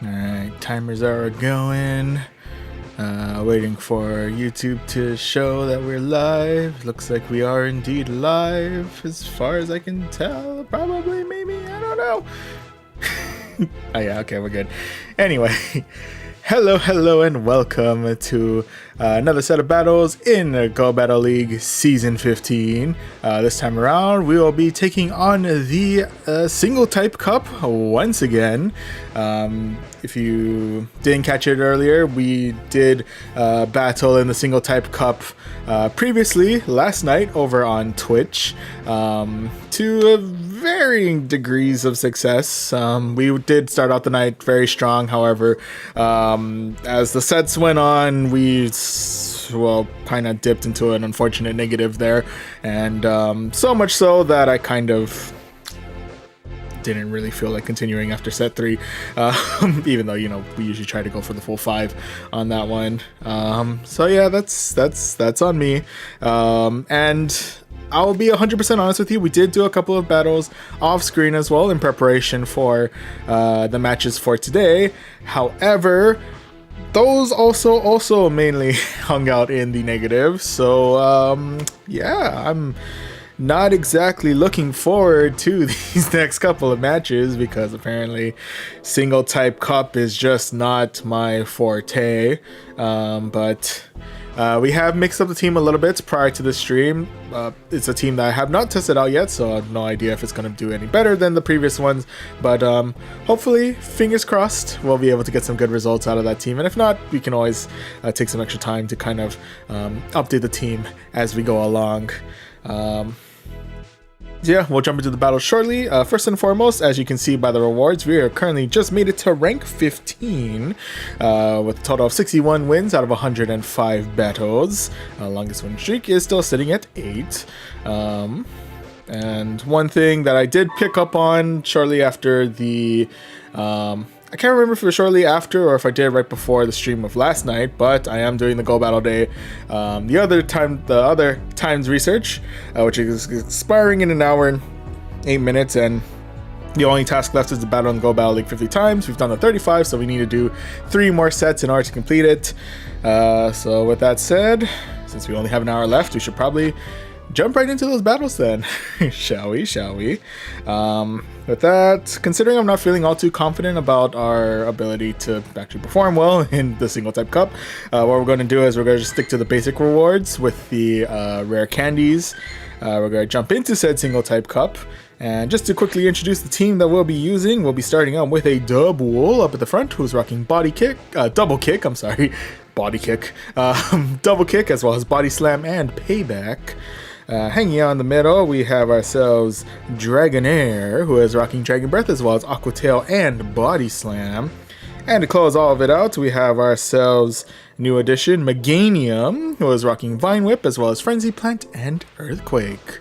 Alright, timers are going. Waiting for YouTube to show that we're live. Looks like we are indeed live, as far as I can tell. Probably, maybe, I don't know. Oh yeah, okay, we're good. Anyway, hello, and welcome to another set of battles in Go Battle League Season 15. This time around, we will be taking on the Single Type Cup once again. If you didn't catch it earlier, we did battle in the Single Type Cup previously, last night, over on Twitch, to varying degrees of success. We did start out the night very strong, however, as the sets went on, we kind of dipped into an unfortunate negative there, and so much so that I kind of didn't really feel like continuing after set 3, even though, you know, we usually try to go for the full 5 on that one. So yeah, that's on me, and I'll be 100% honest with you, we did do a couple of battles off screen as well in preparation for the matches for today. However, those also mainly hung out in the negative, so yeah, I'm not exactly looking forward to these next couple of matches, because apparently Single Type Cup is just not my forte. But we have mixed up the team a little bit prior to the stream. It's a team that I have not tested out yet, so I have no idea if it's going to do any better than the previous ones. But hopefully, fingers crossed, we'll be able to get some good results out of that team. And if not, we can always take some extra time to kind of update the team as we go along. Yeah, we'll jump into the battle shortly. First and foremost, as you can see by the rewards, we are currently just made it to rank 15 with a total of 61 wins out of 105 battles. Longest win streak is still sitting at 8. And one thing that I did pick up on shortly after the I can't remember if it was shortly after or if I did right before the stream of last night, but I am doing the Go Battle Day the other times research, which is expiring in an hour and 8 minutes, and the only task left is to battle in Go Battle League 50 times. We've done the 35, so we need to do 3 more sets in order to complete it. So with that said, since we only have an hour left, we should probably jump right into those battles then. shall we? With that, considering I'm not feeling all too confident about our ability to actually perform well in the Single Type Cup, what we're going to do is we're going to just stick to the basic rewards with the rare candies. We're going to jump into said Single Type Cup, and just to quickly introduce the team that we'll be using, we'll be starting out with a double up at the front who's rocking double kick, double kick, as well as body slam and payback. Hanging out in the middle, we have ourselves Dragonair, who is rocking Dragon Breath as well as Aqua Tail and Body Slam. And to close all of it out, we have ourselves new addition Meganium, who is rocking Vine Whip as well as Frenzy Plant and Earthquake.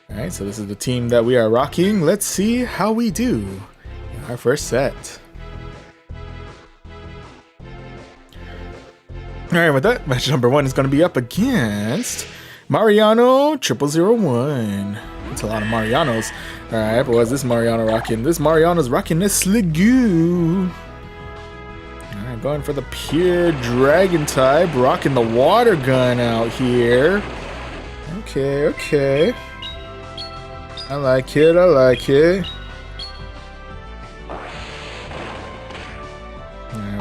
Alright, so this is the team that we are rocking. Let's see how we do in our first set. Alright, with that, match number 1 is going to be up against Mariano 0001. That's a lot of Marianos. Alright, but what's this Mariano rocking? This Mariano's rocking this Sliggoo. Alright, going for the pure dragon type, rocking the water gun out here. Okay. I like it. Alright,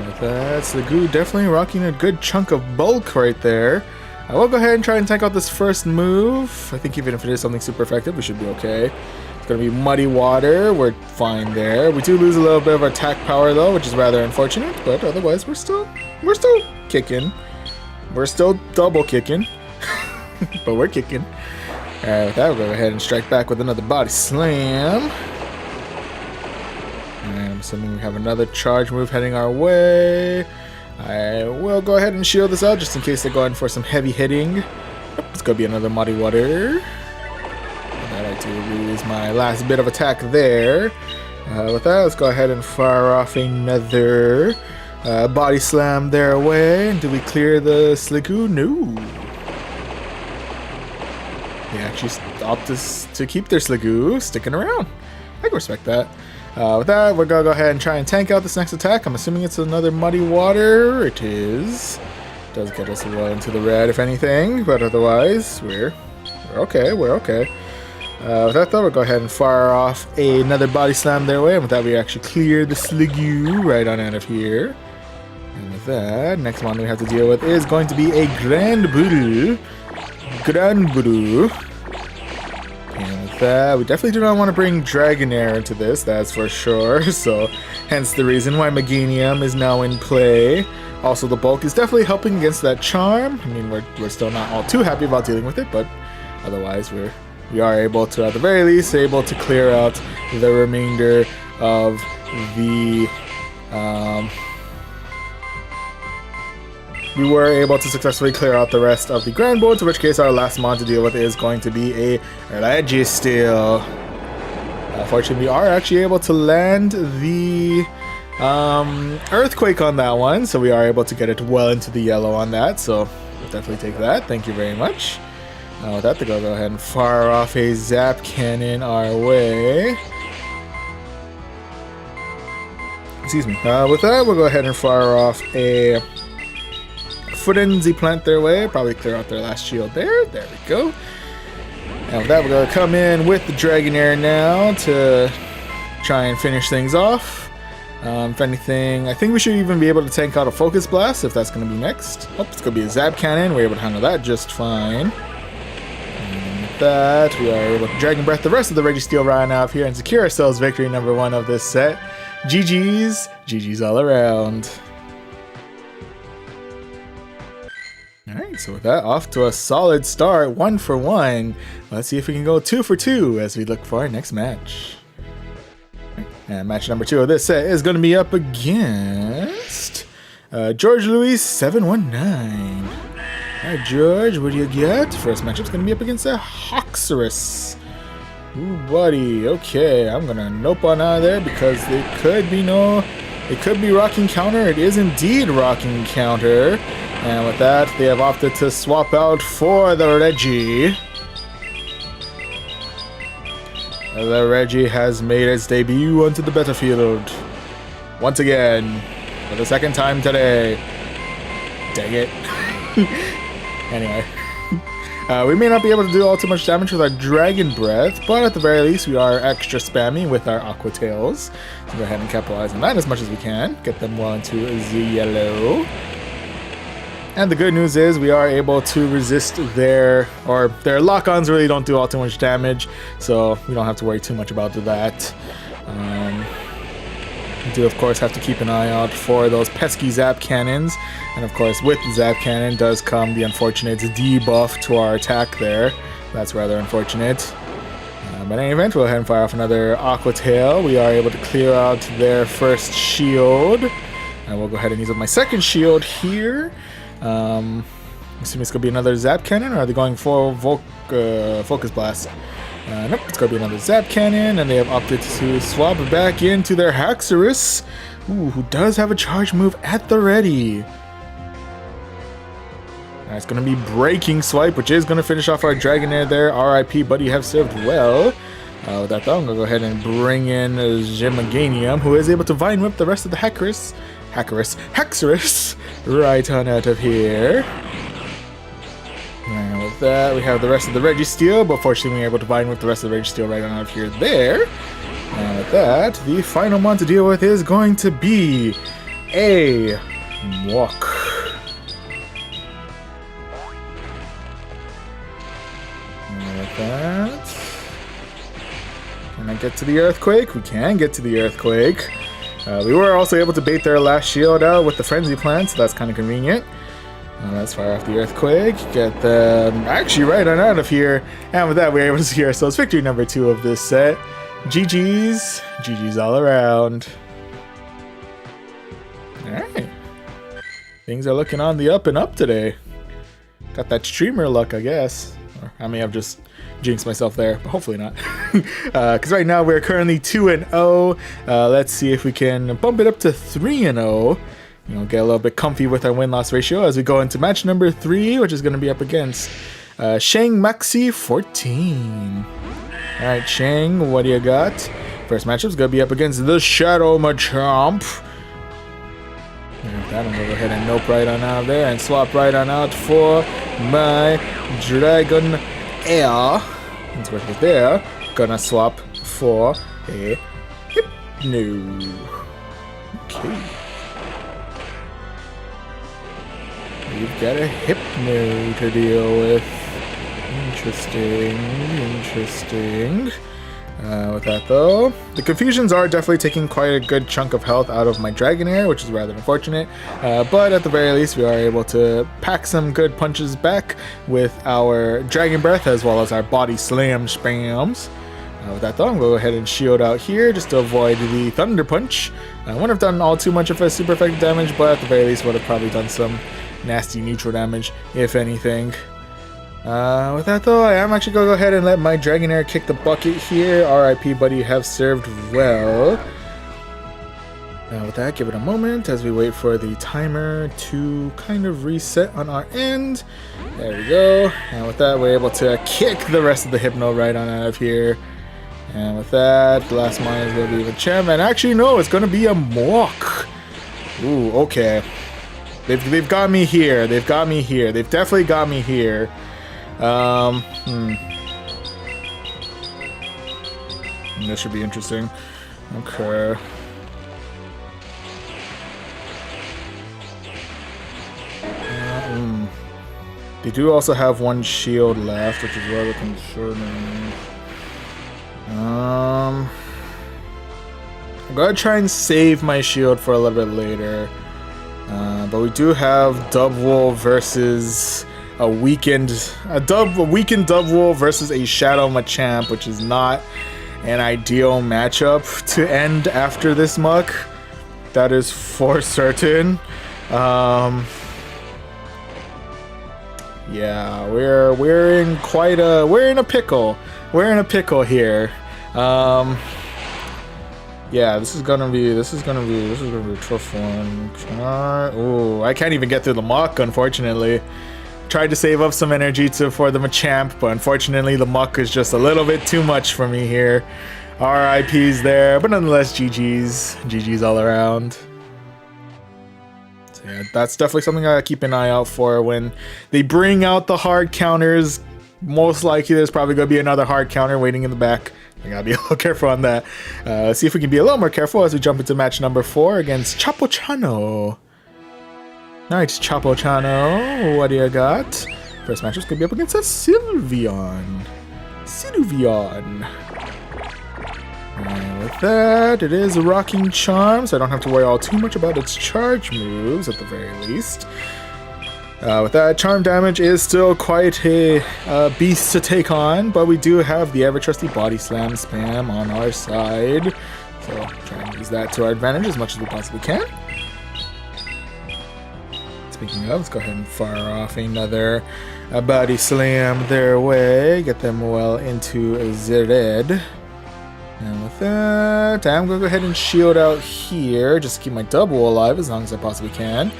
with that, Sliggoo definitely rocking a good chunk of bulk right there. I will go ahead and try and tank out this first move. I think even if it is something super effective, we should be okay. It's going to be Muddy Water. We're fine there. We do lose a little bit of attack power though, which is rather unfortunate, but otherwise we're still kicking. We're still double kicking, but we're kicking. Alright, with that, we'll go ahead and strike back with another body slam. And I'm assuming we have another charge move heading our way. I will go ahead and shield this out just in case they're going for some heavy hitting. Yep, it's going to be another Muddy Water. And I do lose my last bit of attack there. With that, let's go ahead and fire off another body slam their way. Do we clear the Sliggoo? No. They actually opt to keep their Sliggoo sticking around. I can respect that. With that, we're gonna go ahead and try and tank out this next attack. I'm assuming it's another Muddy Water. It is. Does get us well into the red, if anything, but otherwise, we're okay. We're okay. With that, though, we'll go ahead and fire off another Body Slam their way, and with that, we actually clear the Sliggoo right on out of here. And with that, next one we have to deal with is going to be a Grand Buru. Grand Buru. And with that, we definitely do not want to bring Dragonair into this, that's for sure. So, hence the reason why Meganium is now in play. Also, the bulk is definitely helping against that charm. I mean, we're still not all too happy about dealing with it, but otherwise we are able to, at the very least, able to clear out the remainder of the. We were able to successfully clear out the rest of the Grand Boards, in which case our last mon to deal with is going to be a Registeel. Fortunately, we are actually able to land the Earthquake on that one, so we are able to get it well into the yellow on that, so we'll definitely take that. Thank you very much. With that, to go ahead and fire off a Zap Cannon our way. Excuse me. With that, we'll go ahead and fire off a Frenzy Plant their way. Probably clear out their last shield there. There we go. And with that, we're going to come in with the Dragonair now to try and finish things off. If anything, I think we should even be able to tank out a Focus Blast if that's going to be next. Oh, it's going to be a Zap Cannon. We're able to handle that just fine. And with that, we are able to Dragon Breath the rest of the Registeel right out of here and secure ourselves victory number 1 of this set. GG's. GG's all around. Alright, so with that, off to a solid start, 1 for 1. Let's see if we can go 2 for 2 as we look for our next match. And match number 2 of this set is going to be up against George Louis 719. Alright, George, what do you get? First matchup's going to be up against a Haxorus. Ooh, buddy. Okay, I'm going to nope on out of there because it could be Rocking Counter. It is indeed Rocking Counter. And with that, they have opted to swap out for the Reggie. The Reggie has made its debut onto the battlefield. Once again. For the second time today. Dang it. Anyway. We may not be able to do all too much damage with our Dragon Breath, but at the very least we are extra spammy with our Aqua Tails. So go ahead and capitalize on that as much as we can. Get them well into the yellow. And the good news is we are able to resist their lock-ons really don't do all too much damage, so we don't have to worry too much about that. We do of course have to keep an eye out for those pesky Zap Cannons, and of course with the Zap Cannon does come the unfortunate debuff to our attack there. That's rather unfortunate. But in any event, we'll go ahead and fire off another Aqua Tail. We are able to clear out their first shield, and we'll go ahead and use up my second shield here. I'm assuming it's going to be another Zap Cannon, or are they going for Focus Blast? Nope, it's going to be another Zap Cannon, and they have opted to swap back into their Haxorus, who does have a charge move at the ready. It's going to be Breaking Swipe, which is going to finish off our Dragonair there. RIP, buddy, you have served well. With that though, I'm going to go ahead and bring in Meganium, who is able to Vine Whip the rest of the Haxorus right on out of here. And with that, we have the rest of the Registeel, but fortunately we were able to Vine Whip the rest of the Registeel right on out of here there. And with that, the final one to deal with is going to be a Walk. And with that, can I get to the Earthquake? We can get to the Earthquake. We were also able to bait their last shield out with the Frenzy Plant, so that's kind of convenient. Let's fire off the Earthquake, get them actually right on out of here, and with that we're able to secure ourselves victory number 2 of this set. GG's. GG's all around. Alright. Things are looking on the up and up today. Got that streamer luck, I guess. Or I may have just jinxed myself there, but hopefully not. Because right now we're currently 2-0. Let's see if we can bump it up to 3-0. You know, get a little bit comfy with our win-loss ratio as we go into match number 3, which is going to be up against Shang Maxi 14. Alright, Shang, what do you got? First matchup's gonna be up against the Shadow Machamp. And with that, I'm gonna go ahead and nope right on out of there and swap right on out for my Dragon Air. It's right there. Gonna swap for a Hypno. Okay. We've got a Hypno to deal with. Interesting. With that though, the confusions are definitely taking quite a good chunk of health out of my Dragonair, which is rather unfortunate, but at the very least we are able to pack some good punches back with our Dragon Breath as well as our Body Slam spams. With that though, I'm going to go ahead and shield out here just to avoid the Thunder Punch. I wouldn't have done all too much of a super effective damage, but at the very least would have probably done some nasty neutral damage, if anything. With that though, I am actually going to go ahead and let my Dragonair kick the bucket here. RIP, buddy, you have served well. Now with that, give it a moment as we wait for the timer to kind of reset on our end. There we go. And with that, we're able to kick the rest of the Hypno right on out of here. And with that, the last mine is going to be the Champ. And actually, no, it's going to be a Mawk. Ooh, okay. They've got me here. They've definitely got me here. This should be interesting. Okay. They do also have one shield left, which is rather concerning. I'm gonna try and save my shield for a little bit later. But we do have Dubwool versus a weakened Dubwool versus a Shadow Machamp, which is not an ideal matchup to end after this muck. That is for certain. Yeah, we're in a pickle. We're in a pickle here. Yeah, this is gonna be a tough one. Ooh, I can't even get through the muck, unfortunately. Tried to save up some energy for the Machamp, but unfortunately the muck is just a little bit too much for me here. RIPs there, but nonetheless GG's all around. So yeah, that's definitely something I gotta keep an eye out for when they bring out the hard counters. Most likely there's probably gonna be another hard counter waiting in the back. I gotta be a little careful on that. See if we can be a little more careful as we jump into match number 4 against Chapochano. Nice, Chapochano. What do you got? First match is gonna be up against a Sylveon. And with that, it is a Rocking Charm, so I don't have to worry all too much about its charge moves at the very least. With that, charm damage is still quite a beast to take on, but we do have the ever-trusty Body Slam spam on our side. So try and use that to our advantage as much as we possibly can. Speaking of, let's go ahead and fire off another Body Slam their way. Get them well into the red. And with that, I'm going to go ahead and shield out here, just to keep my double alive as long as I possibly can.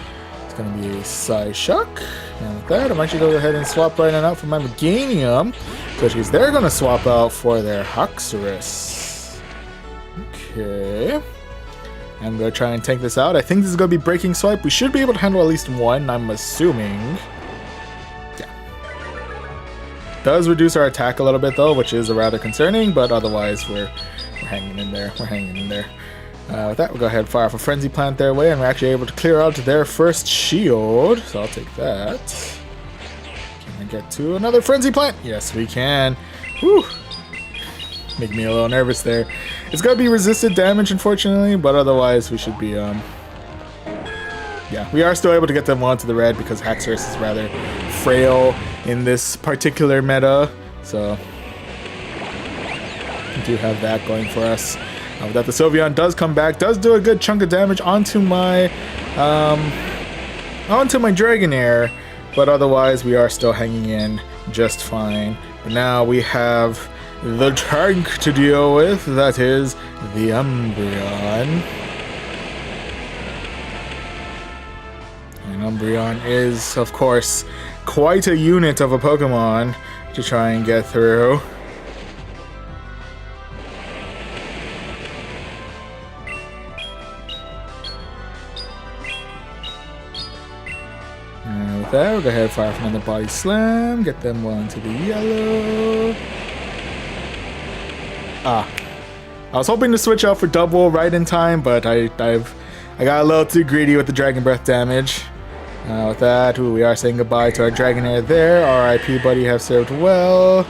It's going to be a Psyshock. And with that, I'm actually going to go ahead and swap right on out for my Meganium, because they're going to swap out for their Haxorus. Okay. I'm going to try and take this out. I think this is going to be Breaking Swipe. We should be able to handle at least one, I'm assuming. Yeah. Does reduce our attack a little bit, though, which is rather concerning, but otherwise we're hanging in there. With that, we'll go ahead and fire off a Frenzy Plant their way, and we're actually able to clear out their first shield. So I'll take that. Can I get to another Frenzy Plant? Yes, we can. Whew. Making me a little nervous there. It's going to be resisted damage, unfortunately, but otherwise we should be, yeah, we are still able to get them onto the red because Haxorus is rather frail in this particular meta, so we do have that going for us. With that, the Sylveon does come back, does do a good chunk of damage onto my Dragonair, but otherwise we are still hanging in just fine. But now we have the tank to deal with, that is the Umbreon. And Umbreon is, of course, quite a unit of a Pokemon to try and get through. with that, we'll go ahead and fire off another body slam. Get them well into the yellow. I was hoping to switch out for double right in time, but I got a little too greedy with the Dragon Breath damage. With that, ooh, we are saying goodbye to our Dragonair there. RIP, buddy, have served well.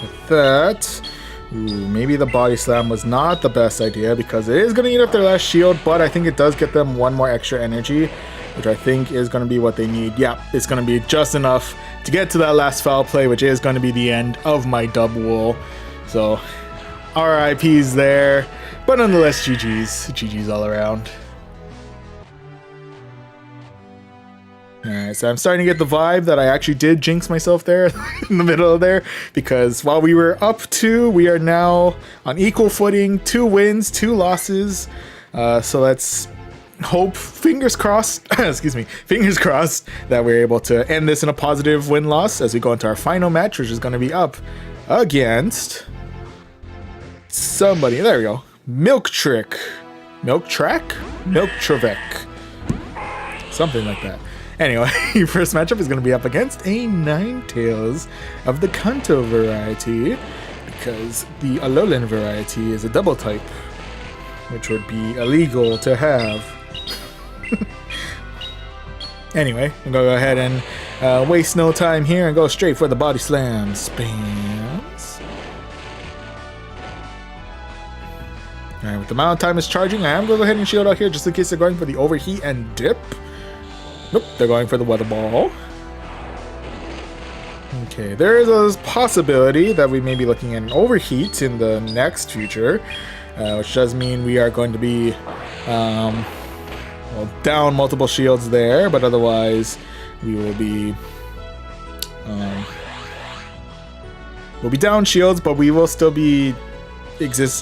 With that, ooh, maybe the body slam was not the best idea because it is going to eat up their last shield, but I think it does get them one more extra energy, which I think is going to be what they need. Yeah, it's going to be just enough to get to that last foul play, which is going to be the end of my double. So, RIPs there, but nonetheless, GG's. GG's all around. Alright, so I'm starting to get the vibe that I actually did jinx myself there in the middle of there, because while we were up 2, we are now on equal footing, 2 wins, 2 losses. So let's hope, fingers crossed, excuse me, fingers crossed that we're able to end this in a positive win-loss as we go into our final match, which is going to be up against somebody. There we go. Milk Trick. Milk Track? Milk Trevek. Something like that. Anyway, first matchup is going to be up against a Ninetales of the Kanto variety, because the Alolan variety is a double type, which would be illegal to have. Anyway, I'm going to go ahead and waste no time here and go straight for the body slam. Spams. Alright, with the amount of time is charging, I am going to go ahead and shield out here just in case they're going for the overheat and dip. Nope, they're going for the weather ball. Okay, there is a possibility that we may be looking at an overheat in the next future, which does mean we are going to be well, down multiple shields there, but otherwise we will be we'll be down shields, but we will still be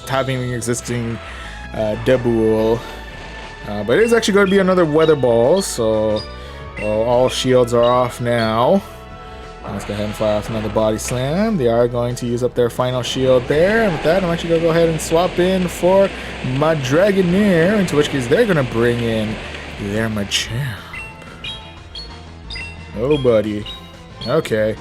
having existing Debuul. But it is actually going to be another weather ball, so well, all shields are off now. Let's go ahead and fire off another body slam. They are going to use up their final shield there. And with that, I'm actually going to go ahead and swap in for my Dragonair, into which case they're going to bring in their Machamp. Oh, buddy. Okay.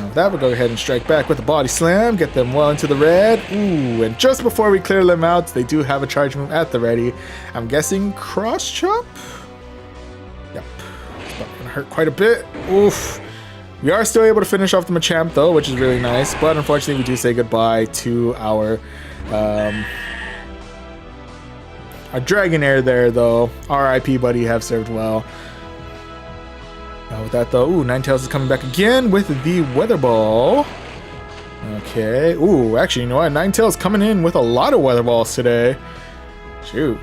With that, we'll go ahead and strike back with a body slam, get them well into the red. Ooh, and just before we clear them out, they do have a charge move at the ready. I'm guessing cross chop? Yep. It's probably gonna hurt quite a bit. Oof. We are still able to finish off the Machamp though, which is really nice, but unfortunately we do say goodbye to our Dragonair there though. RIP, buddy, have served well. With that though, ooh, Ninetales is coming back again with the Weather Ball. Okay, ooh, actually, you know what? Ninetales coming in with a lot of Weather Balls today. Shoot.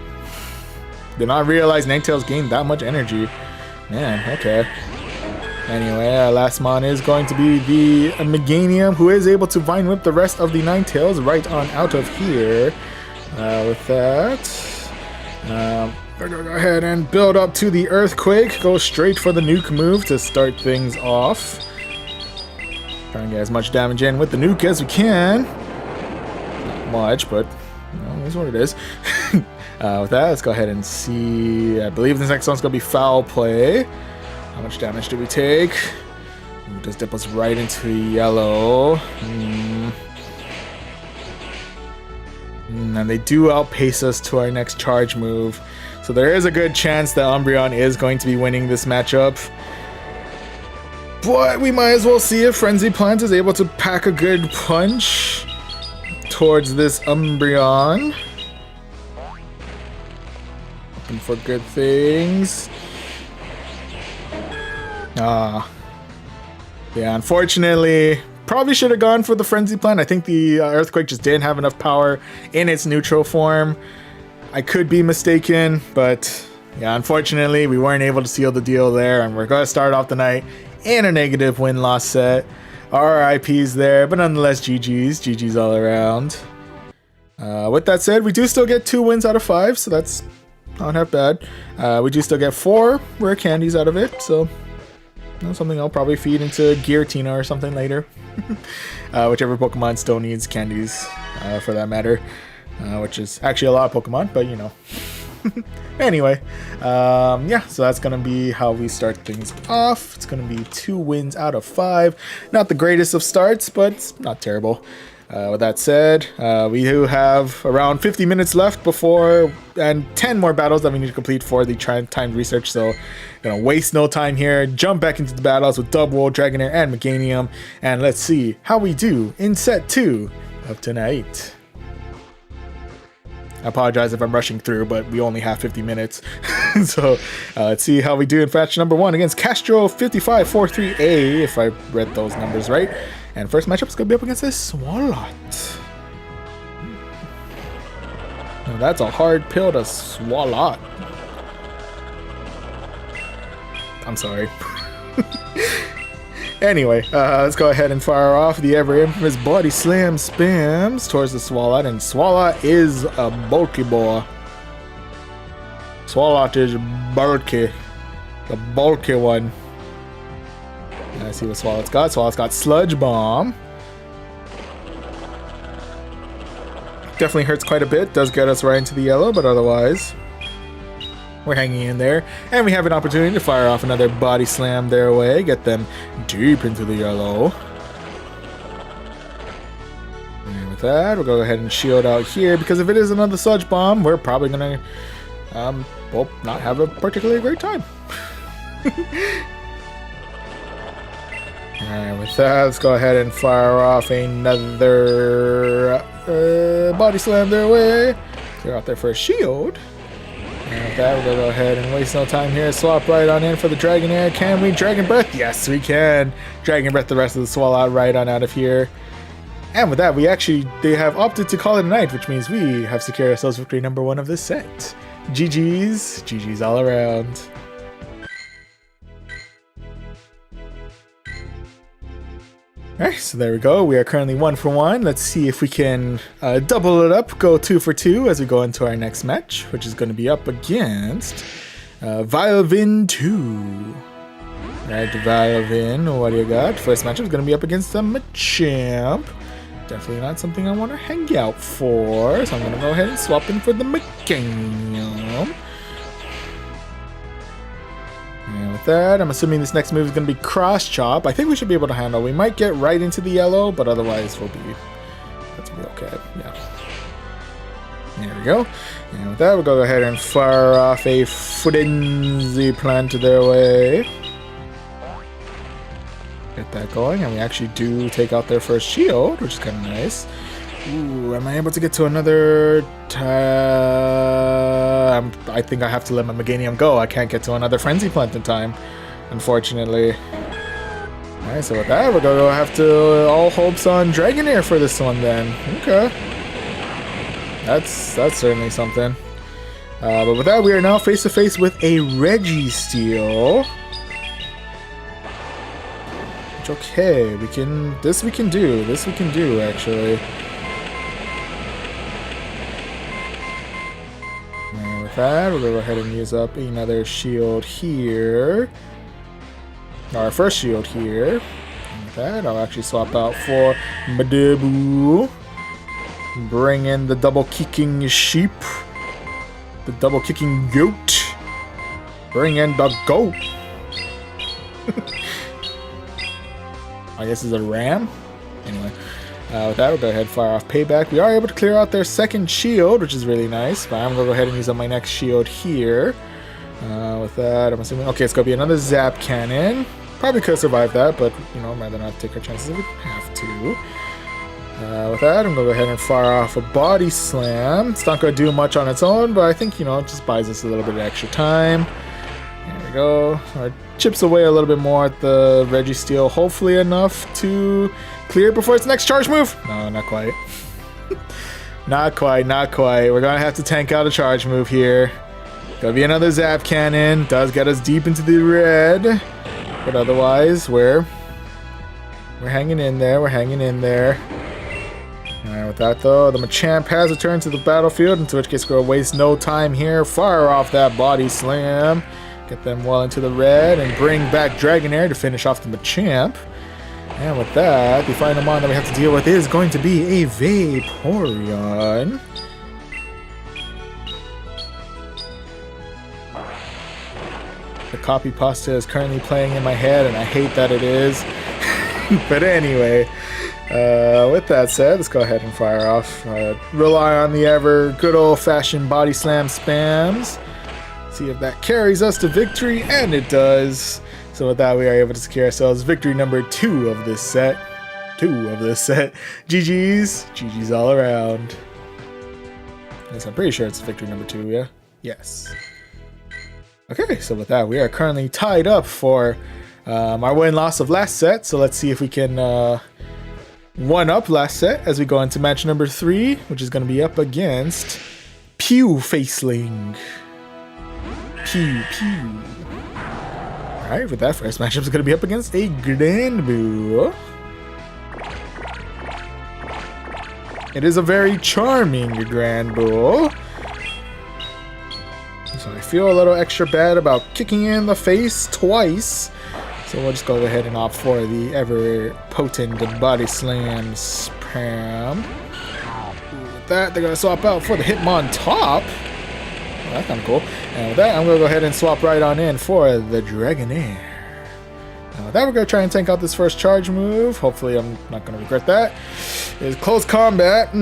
Did not realize Ninetales gained that much energy. Man, okay. Anyway, our last mon is going to be the Meganium, who is able to Vine Whip the rest of the Ninetales right on out of here. With that, we're gonna go ahead and build up to the Earthquake. Go straight for the nuke move to start things off. Try and get as much damage in with the nuke as we can. Not much, but you know, that's what it is. With that, let's go ahead and see. I believe this next one's gonna be Foul Play. How much damage do we take? Ooh, just dip us right into yellow. And they do outpace us to our next charge move. So there is a good chance that Umbreon is going to be winning this matchup. But we might as well see if Frenzy Plant is able to pack a good punch towards this Umbreon. Hoping for good things. Yeah, unfortunately, probably should have gone for the Frenzy Plant. I think the Earthquake just didn't have enough power in its neutral form. I could be mistaken, but yeah, unfortunately, we weren't able to seal the deal there, and we're going to start off the night in a negative win-loss set. RIPs there, but nonetheless, GG's. GG's all around. With that said, we do still get 2 wins out of 5, so that's not half bad. We do still get 4 rare candies out of it, so you know, something I'll probably feed into Giratina or something later. Whichever Pokemon still needs candies, for that matter. Which is actually a lot of Pokemon, but you know. Anyway, yeah, so that's going to be how we start things off. It's going to be 2 wins out of 5. Not the greatest of starts, but it's not terrible. With that said, we do have around 50 minutes left before, and 10 more battles that we need to complete for the timed research, so gonna waste no time here, jump back into the battles with Double, Dragonair, and Meganium, and let's see how we do in set 2 of tonight. I apologize if I'm rushing through, but we only have 50 minutes. So let's see how we do in match number 1 against Castro 5543A, if I read those numbers right. And first matchup is going to be up against this Swalot. Now that's a hard pill to swallow. I'm sorry. Anyway, let's go ahead and fire off the ever infamous body slam spams towards the Swalot, and Swalot is a bulky boy. Swalot is bulky, the bulky one. Let's see what Swalot's got. Swalot's got Sludge Bomb. Definitely hurts quite a bit. Does get us right into the yellow, but otherwise we're hanging in there. And we have an opportunity to fire off another body slam their way. Get them deep into the yellow. And with that, we'll go ahead and shield out here, because if it is another Sludge Bomb, we're probably going to well, not have a particularly great time. Alright, with that, let's go ahead and fire off another body slam their way. Clear out their first shield. And with that, we'll go ahead and waste no time here. Swap right on in for the Dragonair. Can we Dragon Breath? Yes, we can. Dragon Breath the rest of the Swalot right on out of here. And with that, they have opted to call it a night, which means we have secured ourselves victory number 1 of this set. GG's. GG's all around. Alright, so there we go. We are currently 1 for 1. Let's see if we can double it up, go 2 for 2 as we go into our next match, which is going to be up against Voyaging 2. Alright, Voyaging, what do you got? First matchup is going to be up against the Machamp. Definitely not something I want to hang out for, so I'm going to go ahead and swap in for the Meganium. And with that, I'm assuming this next move is going to be Cross Chop. I think we should be able to handle. We might get right into the yellow, but otherwise that's be okay. Yeah. There we go. And with that, we'll go ahead and fire off a Frenzy Plant their way. Get that going, and we actually do take out their first shield, which is kind of nice. Ooh, am I able to get to another time? I think I have to let my Meganium go. I can't get to another Frenzy Plant in time, unfortunately. Alright, so with that, we're going to have to all hopes on Dragonair for this one then. Okay. That's certainly something. But with that, we are now face to face with a Registeel. Which, okay, we can do actually. And with that, we'll go ahead and use up another shield here. Our first shield here. And with that, I'll actually swap out for Madebu. Bring in the double kicking sheep. The double kicking goat. Bring in the goat. I guess it's a ram. Anyway, with that, we'll go ahead and fire off Payback. We are able to clear out their second shield, which is really nice. But I'm going to go ahead and use up my next shield here. With that, I'm assuming... Okay, it's going to be another Zap Cannon. Probably could survive that, but, you know, rather not take our chances if we have to. With that, I'm going to go ahead and fire off a Body Slam. It's not going to do much on its own, but I think, you know, it just buys us a little bit of extra time. There we go. It chips away a little bit more at the Registeel. Hopefully enough to clear it before its next charge move. No, not quite. Not quite. We're going to have to tank out a charge move here. Gonna be another Zap Cannon. Does get us deep into the red. But otherwise, we're hanging in there. Alright, with that though, the Machamp has returned to the battlefield, in which case we're gonna waste no time here. Fire off that Body Slam. Get them well into the red and bring back Dragonair to finish off the Machamp. And with that, the final mon that we have to deal with is going to be a Vaporeon. copy pasta is currently playing in my head, and I hate that it is. But anyway, with that said, let's go ahead and fire off. Rely on the ever good old-fashioned body slam spams. See if that carries us to victory, and it does. So with that, we are able to secure ourselves victory number 2 of this set. GG's. GG's all around. Yes, I'm pretty sure it's victory number 2, yeah? Yes. Okay, so with that, we are currently tied up for our win-loss of last set. So let's see if we can one-up last set as we go into match number 3, which is going to be up against Pew Faceling. Pew, pew. Alright, with that, first matchup is going to be up against a Granbu. It is a very charming Granbu. So I feel a little extra bad about kicking in the face twice. So we'll just go ahead and opt for the ever potent body slam spam. With that, they're going to swap out for the Hitmon top. Oh, that's kind of cool. And with that, I'm going to go ahead and swap right on in for the Dragonair. Now with that, we're going to try and tank out this first charge move. Hopefully I'm not going to regret that. It's close combat.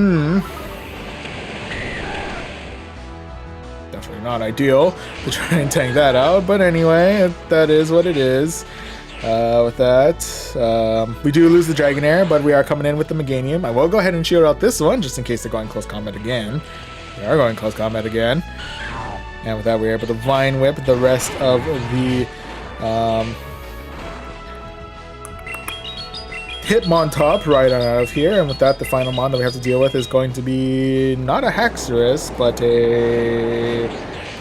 Definitely not ideal to try and tank that out. But anyway, that is what it is. With that, we do lose the Dragonair, but we are coming in with the Meganium. I will go ahead and shield out this one, just in case they're going close combat again. They are going close combat again. And with that, we're able to Vine Whip the rest of the Hitmon top right on out of here. And with that, the final mon that we have to deal with is going to be not a Haxorus, but a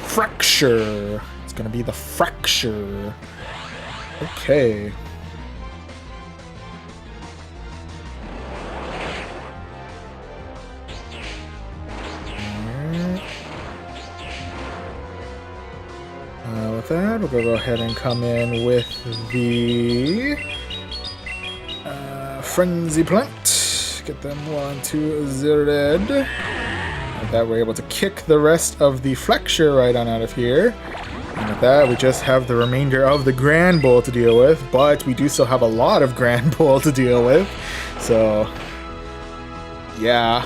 Fracture. It's going to be the Fracture. Okay. With that, we're going to go ahead and come in with the Frenzy Plant. Get them 1-2 red. With that, we're able to kick the rest of the Flexure right on out of here. And with that, we just have the remainder of the Grand Bull to deal with, but we do still have a lot of Grand Bull to deal with. So, yeah.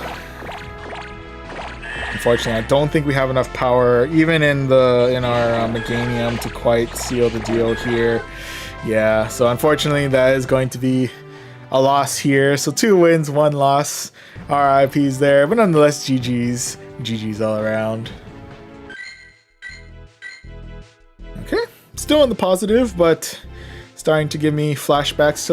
Unfortunately, I don't think we have enough power, even in our Meganium, to quite seal the deal here. Yeah, so unfortunately, that is going to be a loss here. So 2 wins, 1 loss. RIPs there, but nonetheless, GG's. GG's all around. Okay, still in the positive, but starting to give me flashbacks to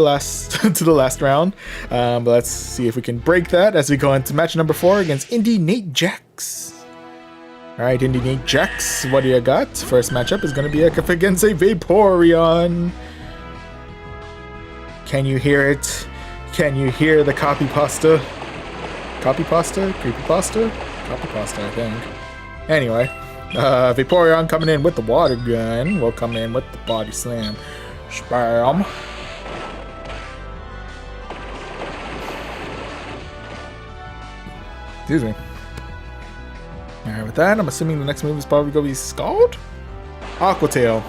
the last round. But let's see if we can break that as we go into match number 4 against Indy Nate Jax. Alright, Indy Nate Jax, what do you got? First matchup is going to be up against a Vaporeon. Can you hear it? Can you hear the copy pasta? Copy pasta? Creepy pasta? Copy pasta, I think. Anyway, Vaporeon coming in with the water gun. We'll come in with the body slam. Spam. Excuse me. Alright, with that, I'm assuming the next move is probably going to be Scald? Aqua Tail.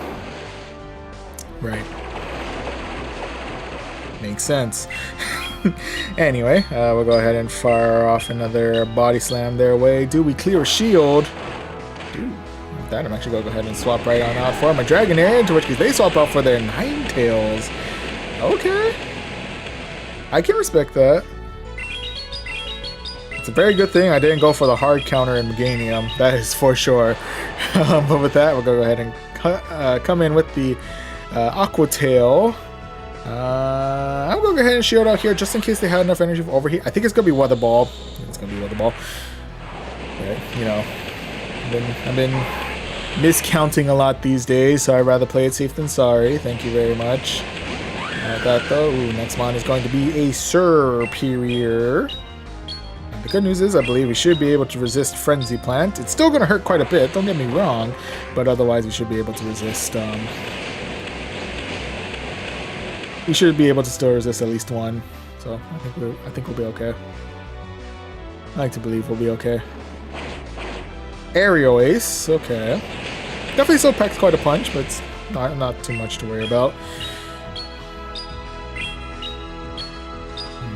Right. Makes sense. Anyway, we'll go ahead and fire off another body slam their way. Do we clear a shield? Dude. With that, I'm actually going to go ahead and swap right on out for my Dragonair, to which case they swap out for their Ninetales. Okay. I can respect that. It's a very good thing I didn't go for the hard counter in Meganium. That is for sure. But with that, we'll go ahead and come in with the Aqua Tail. I'm going to go ahead and shield out here just in case they had enough energy for overheat. I think it's going to be Weather Ball. It's going to be Weather Ball. But, you know, I've been miscounting a lot these days, so I'd rather play it safe than sorry. Thank you very much. That though, next mon is going to be a Serperior. The good news is I believe we should be able to resist Frenzy Plant. It's still going to hurt quite a bit, don't get me wrong, but otherwise we should be able to resist. We should be able to still resist at least one, so I think we'll be okay. I like to believe we'll be okay. Aerial Ace, okay. Definitely still packs quite a punch, but not too much to worry about.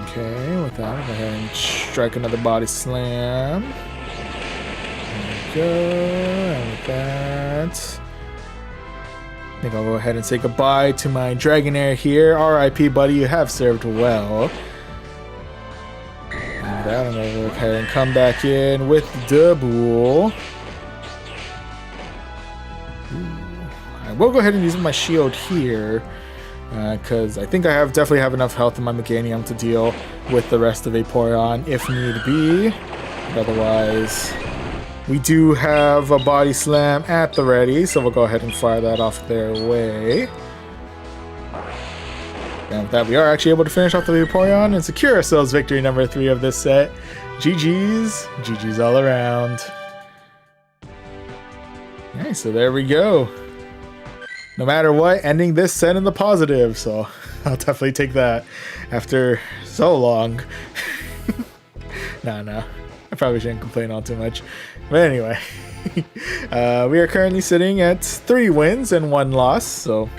Okay, with that, I'll go ahead and strike another body slam. There we go, and with that, I think I'll go ahead and say goodbye to my Dragonair here. R.I.P. buddy, you have served well. And with that, I'm going to go ahead and come back in with the Bull. I will go ahead and use my shield here, because I think I definitely have enough health in my Meganium to deal with the rest of Vaporeon if need be. But otherwise, we do have a body slam at the ready, so we'll go ahead and fire that off their way. And with that, we are actually able to finish off the Vaporeon and secure ourselves victory number 3 of this set. GG's. GG's all around. Alright, so there we go. No matter what, ending this set in the positive, so I'll definitely take that after so long. No, I probably shouldn't complain all too much. But anyway, we are currently sitting at 3 wins and 1 loss, so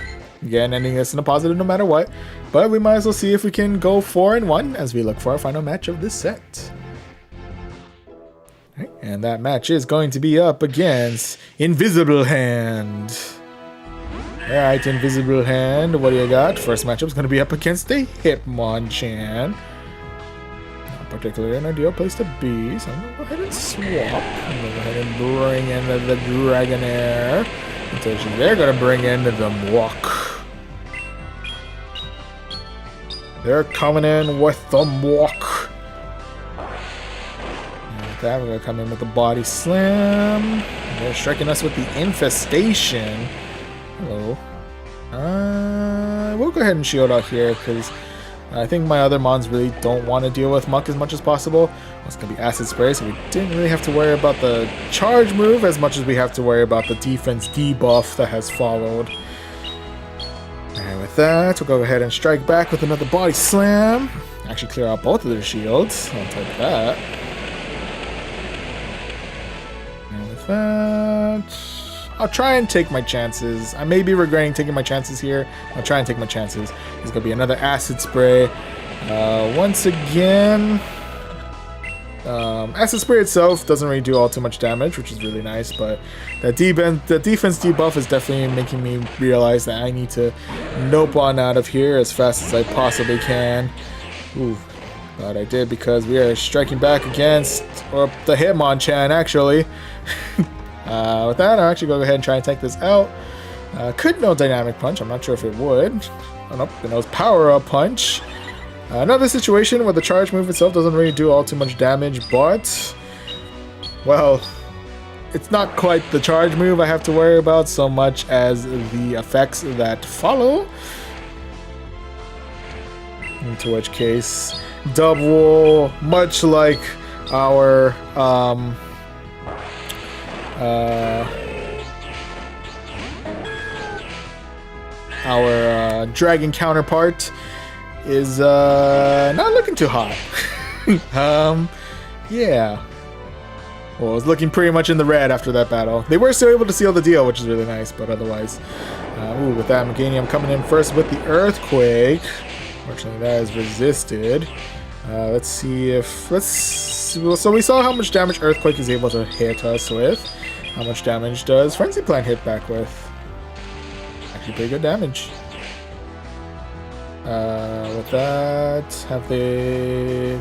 again, ending this in a positive no matter what. But we might as well see if we can go 4-1 as we look for our final match of this set. Right, and that match is going to be up against Invisible Hand. Alright, Invisible Hand, what do you got? First matchup is going to be up against the Hitmonchan. Not particularly an ideal place to be, so I'm going to go ahead and swap. I'm going to go ahead and bring in the Dragonair. Until they're going to bring in the Mawk. They're coming in with the Mawk. And with that, we're going to come in with the Body Slam. They're striking us with the Infestation. Hello. We'll go ahead and shield out here because I think my other mons really don't want to deal with Muck as much as possible. It's going to be Acid Spray, so we didn't really have to worry about the charge move as much as we have to worry about the defense debuff that has followed. And with that, we'll go ahead and strike back with another Body Slam. Actually clear out both of their shields. I'll take that. And with that, I'll try and take my chances. I may be regretting taking my chances here. I'll try and take my chances. There's going to be another Acid Spray. Once again, Acid Spray itself doesn't really do all too much damage, which is really nice, but the defense debuff is definitely making me realize that I need to nope on out of here as fast as I possibly can. Ooh, glad I did because we are striking back against the Hitmonchan, actually. With that, I'll actually go ahead and try and take this out. Could no Dynamic Punch. I'm not sure if it would. Oh, nope. It knows Power Up Punch. Another situation where the charge move itself doesn't really do all too much damage, but, well, it's not quite the charge move I have to worry about so much as the effects that follow. Into which case, Dubwool, much like our dragon counterpart is not looking too hot. Yeah. Well, it was looking pretty much in the red after that battle. They were still able to seal the deal, which is really nice, but otherwise, with that, Meganium coming in first with the Earthquake. Fortunately, that is resisted. Let's see if so we saw how much damage Earthquake is able to hit us with. How much damage does Frenzy Plant hit back with? Actually pretty good damage. With that, have they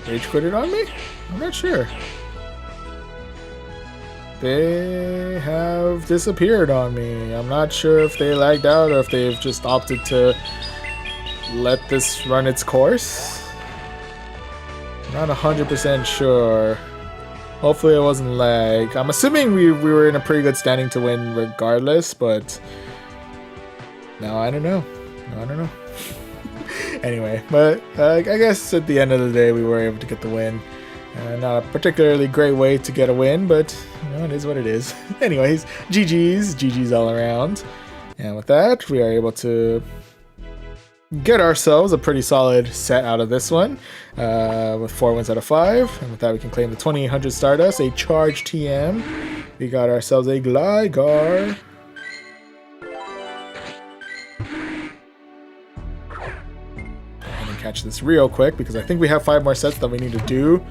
rage quitted on me? I'm not sure. They have disappeared on me. I'm not sure if they lagged out or if they've just opted to let this run its course. Not 100% sure. Hopefully it wasn't lag. I'm assuming we were in a pretty good standing to win regardless, but no, I don't know. Anyway, but I guess at the end of the day we were able to get the win. Not a particularly great way to get a win, but you know, it is what it is. Anyways, GG's all around. And with that, we are able to get ourselves a pretty solid set out of this one, with 4 wins out of 5. And with that, we can claim the 2800 Stardust, a Charge TM. We got ourselves a Gligar. match this real quick because I think we have 5 more sets that we need to do.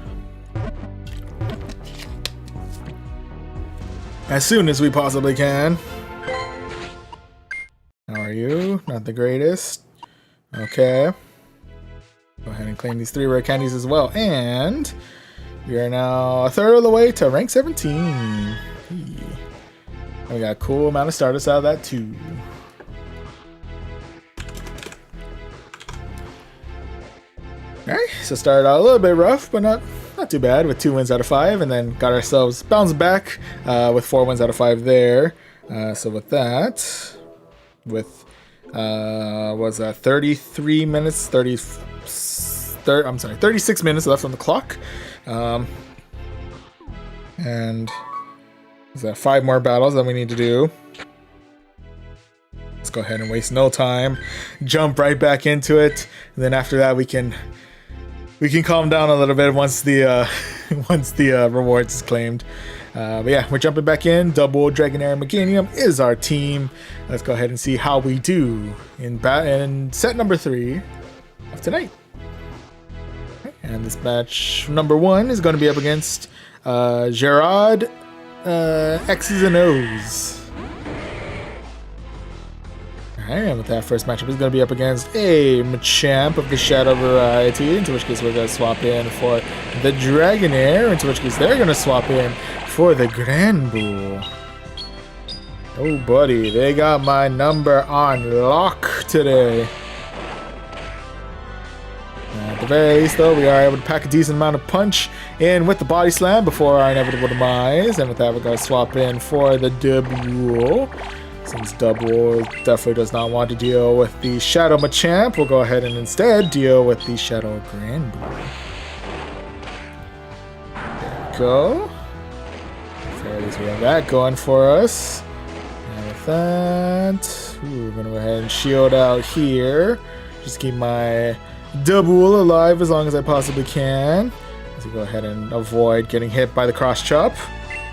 As soon as we possibly can. How are you? Not the greatest. Okay. Go ahead and claim these 3 rare candies as well. And we are now a third of the way to rank 17. And we got a cool amount of starters out of that too. Alright, so started out a little bit rough, but not too bad with 2 wins out of 5, and then got ourselves bounced back with 4 wins out of 5 there. So with that, with was that 33 minutes, 36 minutes left on the clock, and is that 5 more battles that we need to do. Let's go ahead and waste no time, jump right back into it, and then after that we can calm down a little bit once the rewards is claimed. But yeah, we're jumping back in. Double Dragonair Meganium is our team. Let's go ahead and see how we do in set number 3 of tonight. And this match number 1 is going to be up against Gerard X's and O's. Alright, and with that first matchup is going to be up against a Machamp of the Shadow variety, into which case we're going to swap in for the Dragonair, into which case they're going to swap in for the Granbull. Oh buddy, they got my number on lock today. At the very least though, we are able to pack a decent amount of punch in with the body slam before our inevitable demise, and with that we're going to swap in for the Double. Since Double definitely does not want to deal with the Shadow Machamp, we'll go ahead and instead deal with the Shadow Granbull. There we go. So at least we have that going for us. And with that, we're going to go ahead and shield out here. Just keep my Double alive as long as I possibly can. Let's go ahead and avoid getting hit by the cross chop.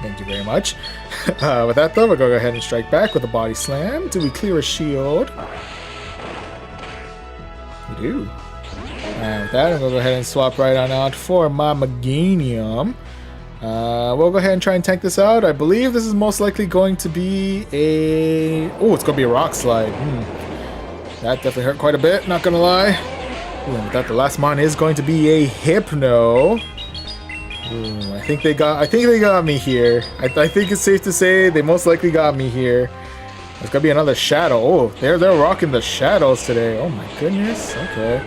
Thank you very much. With that though, we're going to go ahead and strike back with a body slam. Do we clear a shield? We do. And with that, I'm going to go ahead and swap right on out for my Meganium. We'll go ahead and try and tank this out. I believe this is most likely going to be a... Oh, it's going to be a Rock Slide. That definitely hurt quite a bit, not going to lie. Ooh, and with that, the last mon is going to be a Hypno. Ooh, I think they got me here. I think it's safe to say they most likely got me here. There's gonna be another Shadow. Oh, they're rocking the shadows today. Oh my goodness. Okay.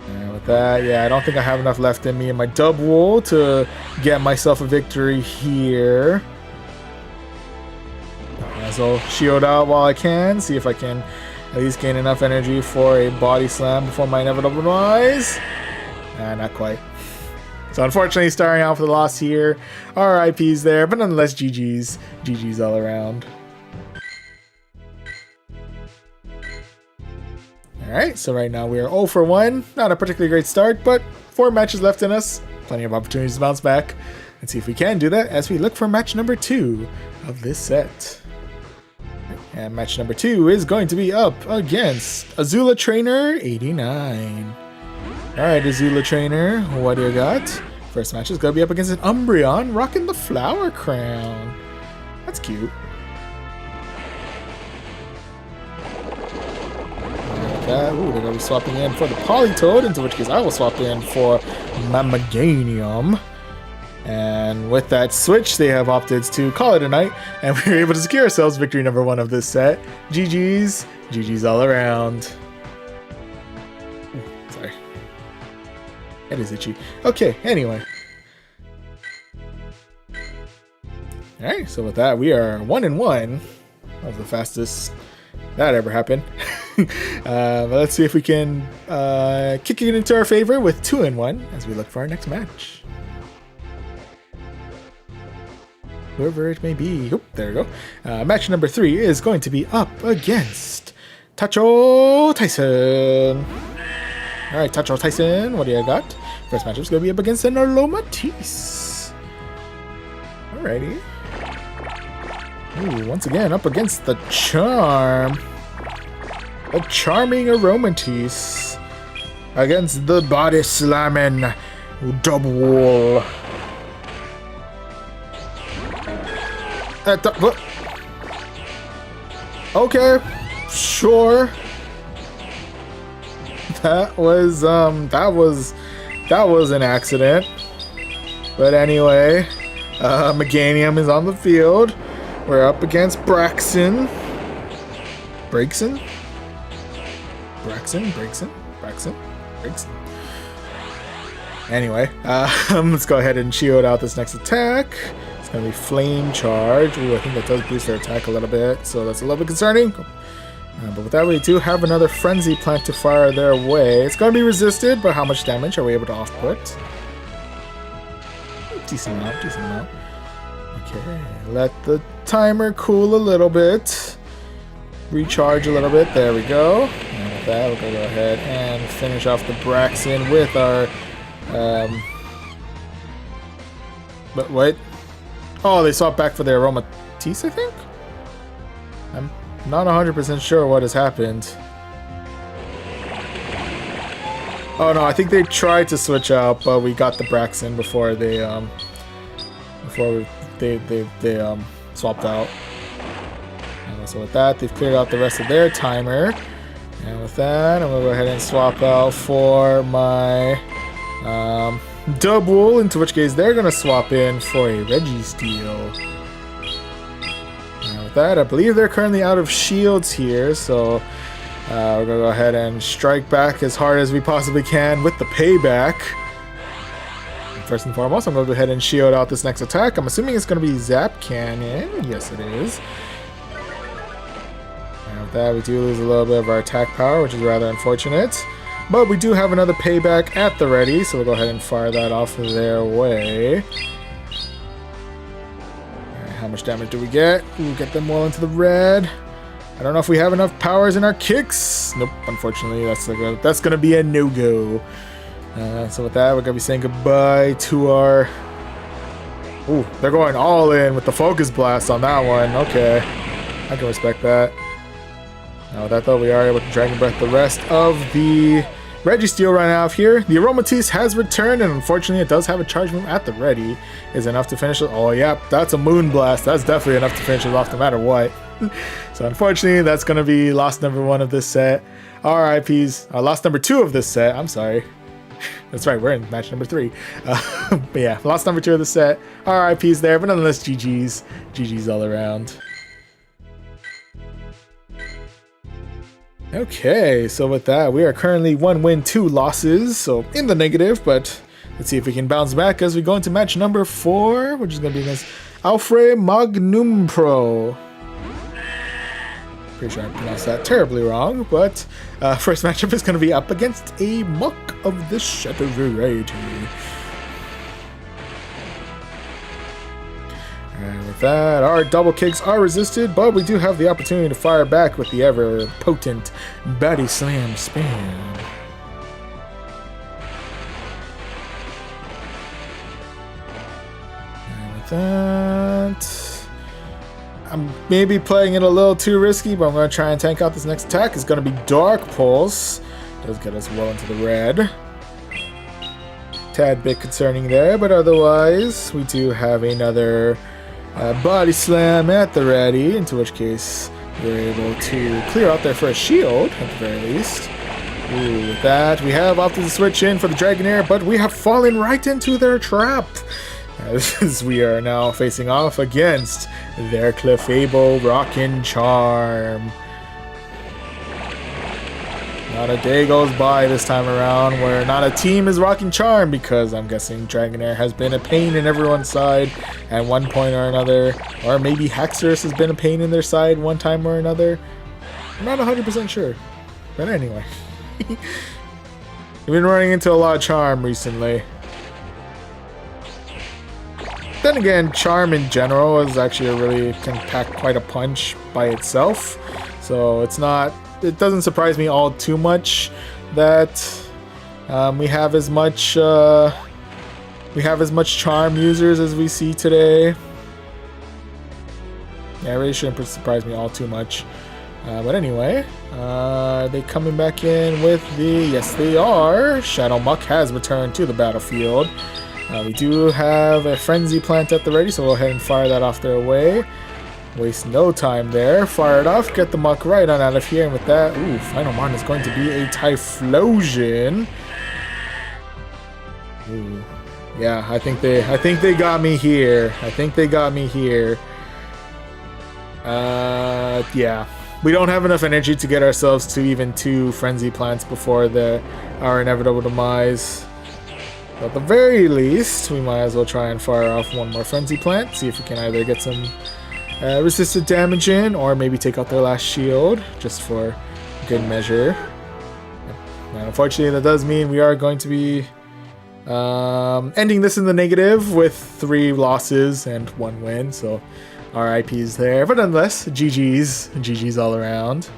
And with that, yeah, I don't think I have enough left in me in my Double to get myself a victory here. So I'll shield out while I can. See if I can at least gain enough energy for a body slam before my inevitable demise. Not quite. So unfortunately, starting out for the loss here. RIPs there, but nonetheless, GG's. GG's all around. Alright, so right now we are 0 for 1. Not a particularly great start, but 4 matches left in us. Plenty of opportunities to bounce back. Let's see if we can do that as we look for match number 2 of this set. And match number 2 is going to be up against Azula Trainer 89. Alright, Azula Trainer, what do you got? First match is going to be up against an Umbreon rocking the Flower Crown. That's cute. Like that. Ooh, they're going to be swapping in for the Politoed, into which case I will swap in for my Meganium. And with that switch, they have opted to call it a night, and we were able to secure ourselves victory number 1 of this set. GG's. GG's all around. It is itchy. Okay, anyway. Alright, so with that, we are 1-1. That was the fastest that ever happened. But let's see if we can kick it into our favor with 2-1 as we look for our next match. Whoever it may be. Oh, there we go. Match number 3 is going to be up against Tacho Tyson. Alright, Tacho Tyson, what do you got? First matchup is going to be up against an Alomatisse. Alrighty. Ooh, once again, up against the Charm. a charming aromatisse against the body slamming double. What? Okay, sure. That was an accident. But anyway, Meganium is on the field. We're up against Braxton. Braxton. Anyway, let's go ahead and shield out this next attack. It's going to be Flame Charge. Ooh, I think that does boost their attack a little bit, so that's a little bit concerning. But with that, we do have another Frenzy Plant to fire their way. It's going to be resisted, but how much damage are we able to off-put? Decent amount. Okay, let the timer cool a little bit. Recharge a little bit. There we go. And with that, we're going to go ahead and finish off the Braxton with our... But wait. Oh, they swapped back for the Aromatisse, I think? I'm not 100% sure what has happened. Oh no, I think they tried to switch out, but we got the Braxton before they swapped out. And so with that, they've cleared out the rest of their timer. And with that, I'm gonna go ahead and swap out for my double, into which case they're gonna swap in for a Registeel. And with that, I believe they're currently out of shields here, so we're gonna go ahead and strike back as hard as we possibly can with the payback. First and foremost, I'm gonna go ahead and shield out this next attack. I'm assuming it's gonna be Zap Cannon. Yes, it is. And with that, we do lose a little bit of our attack power, which is rather unfortunate. But we do have another payback at the ready, so we'll go ahead and fire that off their way. Alright, how much damage do we get? Ooh, get them well into the red. I don't know if we have enough powers in our kicks. Nope, unfortunately, that's gonna be a no-go. So with that, we're gonna be saying goodbye to our... Ooh, they're going all in with the Focus Blast on that one. Okay, I can respect that. Now with that though, we are able to Dragon Breath the rest of the Registeel right now here. The Aromatisse has returned, and unfortunately it does have a charge move at the ready. Is enough to finish it. Oh yeah, that's a Moon Blast. That's definitely enough to finish it off no matter what. So unfortunately, that's going to be loss number 1 of this set. RIPs. Loss number 2 of this set. I'm sorry. That's right, we're in match number 3. But yeah, loss number 2 of the set. RIPs there, but nonetheless, GG's. GG's all around. Okay, so with that, we are currently 1 win, 2 losses. So in the negative, but let's see if we can bounce back as we go into match number 4, which is going to be against Alfred Magnum Pro. Pretty sure I pronounced that terribly wrong, but first matchup is going to be up against a Muck of the Shadow variety. And with that, our double kicks are resisted, but we do have the opportunity to fire back with the ever potent Body Slam Spam. And with that... I'm maybe playing it a little too risky, but I'm going to try and tank out this next attack. It's going to be Dark Pulse. Does get us well into the red. Tad bit concerning there, but otherwise, we do have another Body Slam at the ready, into which case we're able to clear out their first shield, at the very least. Ooh, with that, we have opted to switch in for the Dragonair, but we have fallen right into their trap. As we are now facing off against their Clefable Rockin' Charm. Not a day goes by this time around where not a team is rocking Charm, because I'm guessing Dragonair has been a pain in everyone's side at one point or another. Or maybe Haxorus has been a pain in their side one time or another. I'm not 100% sure. But anyway. We've been running into a lot of Charm recently. Then again, Charm in general is actually can pack quite a punch by itself. So it's not... It doesn't surprise me all too much that we have as much Charm users as we see today. Yeah, it really shouldn't surprise me all too much. But anyway, are they coming back in with the... Yes, they are. Shadow Muck has returned to the battlefield. We do have a Frenzy Plant at the ready, so we'll go ahead and fire that off their way. Waste no time there. Fire it off, get the Muck right on out of here, and with that, ooh, final mon is going to be a Typhlosion. Ooh. Yeah, I think they got me here. Yeah. We don't have enough energy to get ourselves to even 2 Frenzy Plants before our inevitable demise. But at the very least, we might as well try and fire off 1 more Frenzy Plant, see if we can either get some resisted damage in, or maybe take out their last shield, just for good measure. Now, unfortunately, that does mean we are going to be ending this in the negative with 3 losses and 1 win, so RIPs there. But nonetheless, GG's all around.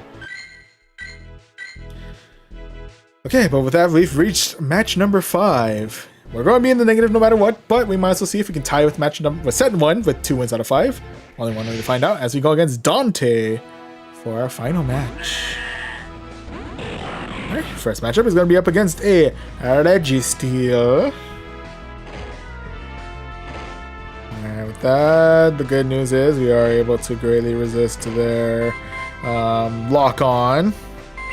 Okay, but with that, we've reached match number 5. We're going to be in the negative no matter what, but we might as well see if we can tie with set 1 with 2 wins out of 5. Only one way to find out as we go against Dante for our final match. Alright, first matchup is going to be up against a Registeel. Alright, with that, the good news is we are able to greatly resist their lock-on.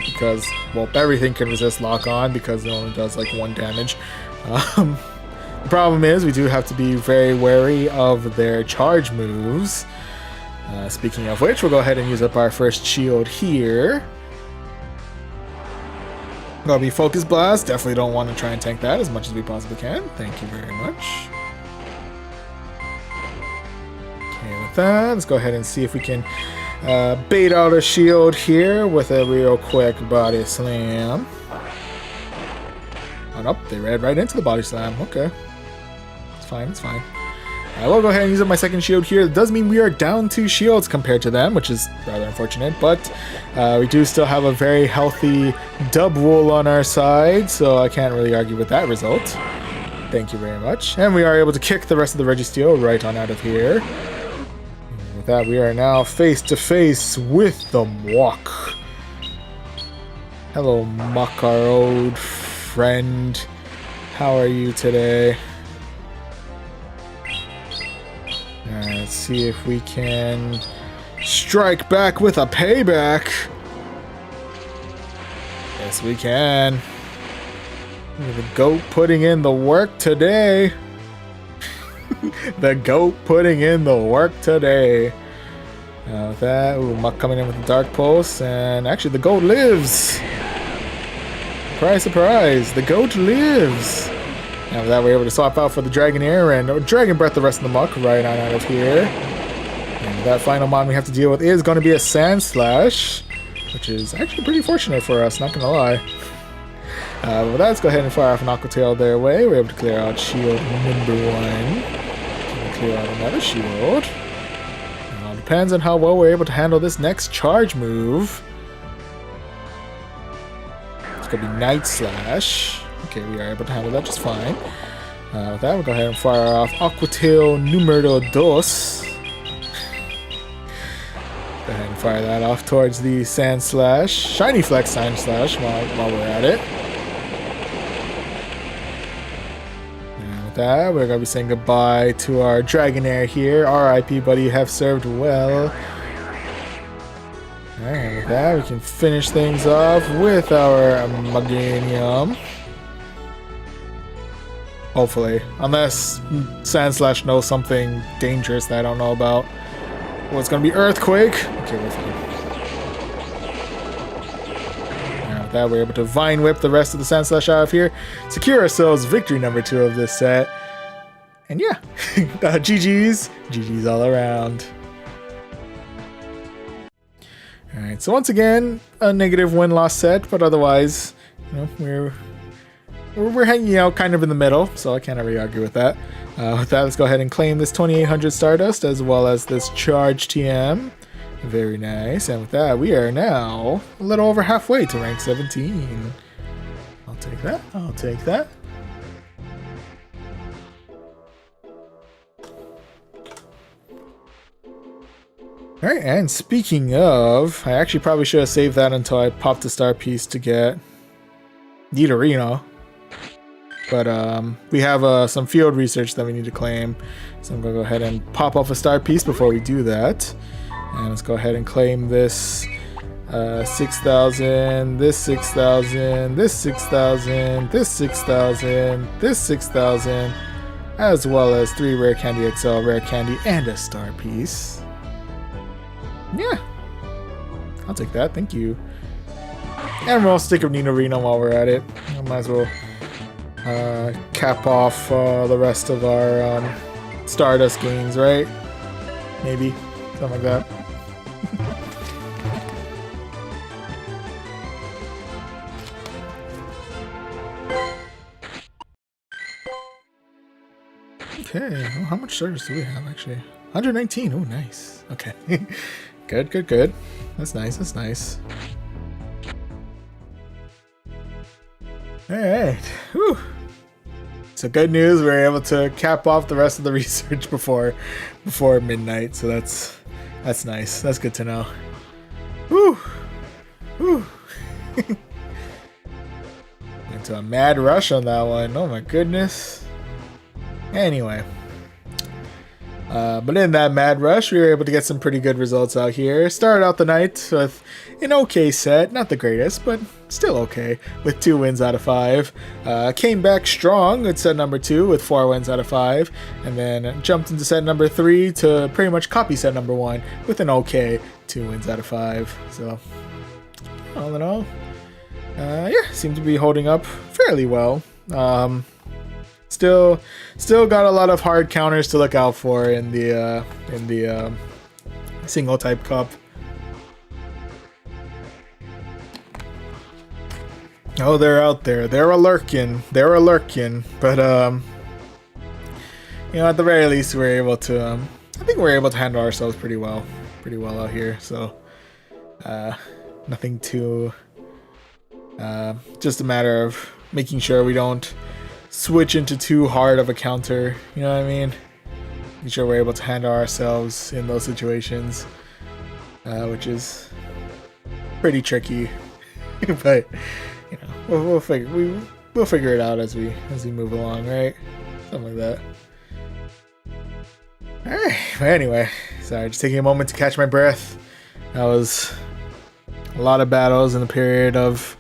Because, well, everything can resist lock-on because it only does like 1 damage. The problem is we do have to be very wary of their charge moves. Speaking of which, we'll go ahead and use up our first shield here. Gonna be Focus Blast. Definitely don't want to try and tank that as much as we possibly can. Thank you very much. Okay, with that, let's go ahead and see if we can bait out a shield here with a real quick body slam. Oh, nope, they read right into the body slam. Okay. It's fine, it's fine. I will go ahead and use up my second shield here. It does mean we are down 2 shields compared to them, which is rather unfortunate, but we do still have a very healthy dub wool on our side, so I can't really argue with that result. Thank you very much. And we are able to kick the rest of the Registeel right on out of here. With that, we are now face to face with the Muck. Hello, Muck, our old friend. How are you today? Alright, let's see if we can strike back with a payback. Yes, we can. The goat putting in the work today. The goat putting in the work today. With that, ooh, Muck coming in with the Dark Pulse, and actually the goat lives. Surprise, surprise, the goat lives. And with that, we're able to swap out for the Dragonair and Dragon Breath the rest of the Muck right on out of here. And that final mon we have to deal with is going to be a Sand Slash, which is actually pretty fortunate for us, not gonna lie. With that, let's go ahead and fire off an Aqua Tail their way. We're able to clear out shield number 1. Clear out another shield. Depends on how well we're able to handle this next charge move. It's gonna be Night Slash. Okay, we are able to handle that just fine. With that, we'll go ahead and fire off Aqua Tail numero 2. Go ahead and fire that off towards the Sand Slash. Shiny Flex Sand Slash while we're at it. And with that, we're going to be saying goodbye to our Dragonair here. RIP, buddy, you have served well. Alright, with that, we can finish things off with our Meganium. Hopefully. Unless Sand Slash knows something dangerous that I don't know about. Well, it's going to be Earthquake. Okay, we're fine. Now, with that, we're able to Vine Whip the rest of the Sand Slash out of here. Secure ourselves victory number 2 of this set. And yeah, GG's. GG's all around. Alright, so once again, a negative win-loss set, but otherwise, you know, we're hanging out kind of in the middle, so I can't really argue with that. With that, let's go ahead and claim this 2800 Stardust as well as this Charge TM. Very nice. And with that, we are now a little over halfway to rank 17. I'll take that. I'll take that. Alright, and speaking of, I actually probably should have saved that until I popped the star piece to get Nidorino. But we have some field research that we need to claim. So I'm going to go ahead and pop off a star piece before we do that. And let's go ahead and claim this 6,000, this 6,000, this 6,000, this 6,000, this 6,000, as well as 3 Rare Candy XL, Rare Candy, and a star piece. Yeah, I'll take that, thank you. And we'll stick with Nidorino while we're at it. I might as well cap off the rest of our Stardust gains, right? Maybe, something like that. Okay, well, how much Stardust do we have actually? 119, oh nice. Okay, good, good, good. That's nice, that's nice. Alright, whew. So good news, we're able to cap off the rest of the research before midnight, so that's nice. That's good to know. Whew. Whew. Into a mad rush on that one. Oh my goodness. Anyway. But in that mad rush, we were able to get some pretty good results out here. Started out the night with an okay set, not the greatest, but still okay, with 2 wins out of 5. Came back strong with set number 2 with 4 wins out of 5, and then jumped into set number 3 to pretty much copy set number 1 with an okay 2 wins out of 5. So, all in all, yeah, seemed to be holding up fairly well. Still got a lot of hard counters to look out for in the single type cup. Oh, they're out there. They're a lurking. They're a lurking. But you know, at the very least, we're able to. I think we're able to handle ourselves pretty well out here. So nothing too. Just a matter of making sure we don't switch into too hard of a counter, you know what I mean? Making sure we're able to handle ourselves in those situations, which is pretty tricky. But you know, we'll figure it out as we move along, right? Something like that. All right. But anyway, sorry, just taking a moment to catch my breath. That was a lot of battles in a period of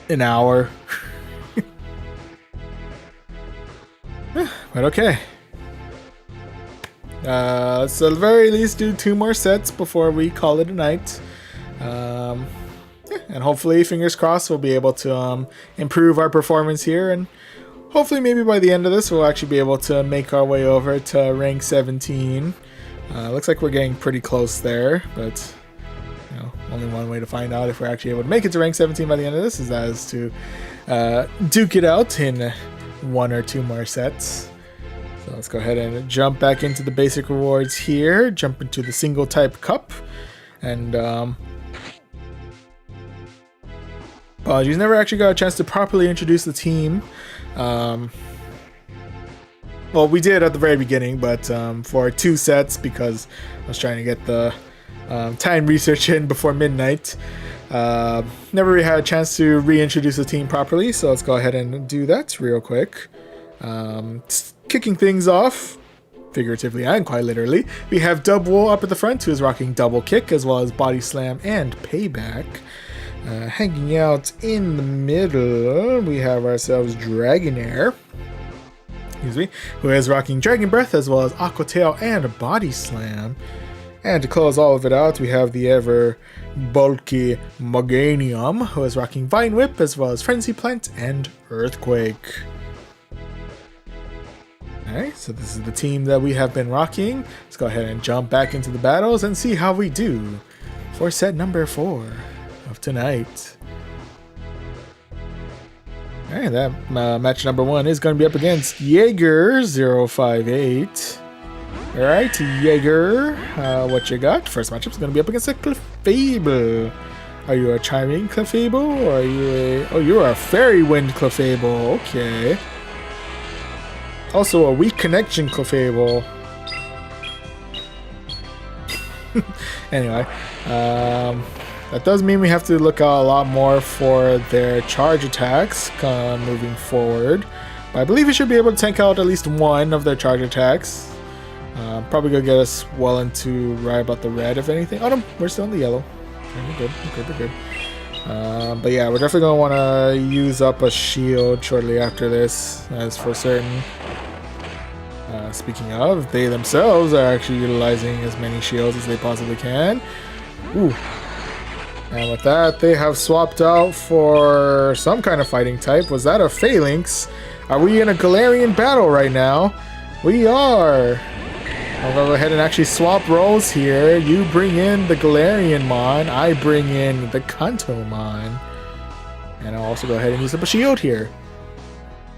an hour. But okay. Let's at the very least do 2 more sets before we call it a night. Yeah, and hopefully, fingers crossed, we'll be able to improve our performance here, and hopefully maybe by the end of this we'll actually be able to make our way over to rank 17. Looks like we're getting pretty close there, but you know, only one way to find out if we're actually able to make it to rank 17 by the end of this is to duke it out in 1 or 2 more sets. So let's go ahead and jump back into the basic rewards here, jump into the single type cup, and apologies, never actually got a chance to properly introduce the team. Well, we did at the very beginning, but for 2 sets, because I was trying to get the time research in before midnight, never really had a chance to reintroduce the team properly, so let's go ahead and do that real quick. Kicking things off, figuratively and quite literally, we have Dubwool up at the front, who is rocking double kick as well as body slam and payback. Hanging out in the middle, we have ourselves Dragonair, who is rocking Dragon Breath as well as Aqua Tail and body slam. And to close all of it out, we have the ever bulky Meganium, who is rocking Vine Whip as well as Frenzy Plant and Earthquake. Alright, so this is the team that we have been rocking. Let's go ahead and jump back into the battles and see how we do for set number 4 of tonight. Alright, that match number 1 is going to be up against Jaeger058. Alright, Jaeger, what you got? First matchup is going to be up against a Clefable. Are you a Chiming Clefable, or are you a... Oh, you're a Fairy Wind Clefable, okay. Also a Weak Connection Clefable. Anyway, that does mean we have to look out a lot more for their charge attacks moving forward. But I believe we should be able to tank out at least one of their charge attacks. Probably gonna get us well into right about the red, if anything. Oh no, we're still in the yellow. Okay, we're good. But yeah, we're definitely gonna want to use up a shield shortly after this, as for certain. Speaking of, they themselves are actually utilizing as many shields as they possibly can. Ooh. And with that, they have swapped out for some kind of fighting type. Was that a phalanx? Are we in a Galarian battle right now? We are. I'll go ahead and actually swap roles here. You bring in the Galarian Mon. I bring in the Kanto Mon. And I'll also go ahead and use up a shield here.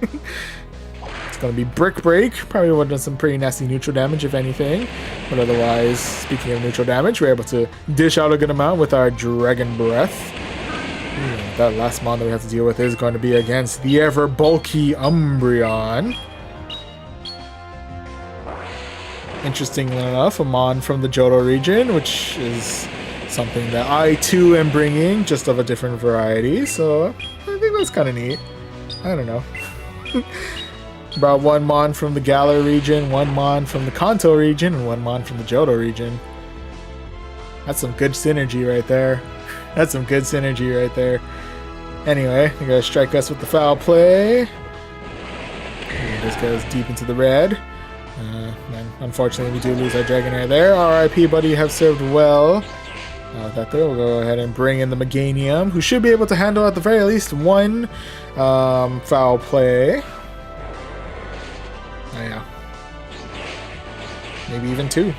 It's going to be Brick Break. Probably would have done some pretty nasty neutral damage, if anything. But otherwise, speaking of neutral damage, we're able to dish out a good amount with our Dragon Breath. That last mon that we have to deal with is going to be against the ever bulky Umbreon. Interestingly enough, a mon from the Johto region, which is something that I too am bringing, just of a different variety. So I think that's kind of neat. I don't know. Brought one mon from the Galar region, one mon from the Kanto region, and one mon from the Johto region. That's some good synergy right there. That's some good synergy right there. Anyway, they're going to strike us with the foul play. And this goes deep into the red. And unfortunately, we do lose our Dragonair there. RIP, buddy, you have served well. That there, we'll go ahead and bring in the Meganium, who should be able to handle at the very least one foul play. Oh, yeah. Maybe even two.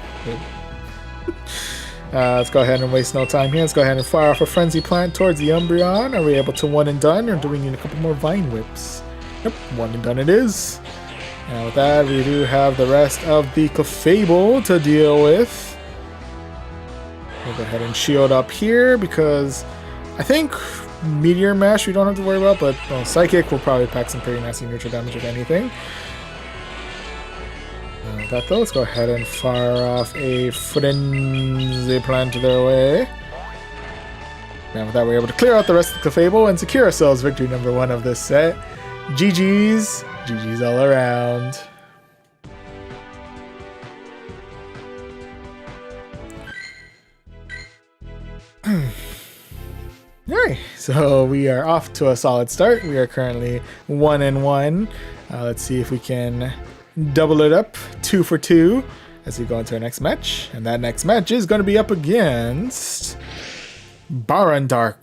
Let's go ahead and waste no time here. Let's go ahead and fire off a Frenzy Plant towards the Umbreon. Are we able to one and done, or do we need a couple more Vine Whips? Yep, one and done it is. And with that, we do have the rest of the Clefable to deal with. We'll go ahead and shield up here, because I think Meteor Mash we don't have to worry about, but Psychic will probably pack some pretty nasty neutral damage, if anything. That though, let's go ahead and fire off a Frenzy Plant their way. And with that, we're able to clear out the rest of the Clefable and secure ourselves victory number 1 of this set. GG's. GG's all around. Alright, so we are off to a solid start. We are currently 1-1. Let's see if we can double it up, 2 for 2, as we go into our next match. And that next match is going to be up against Barandark.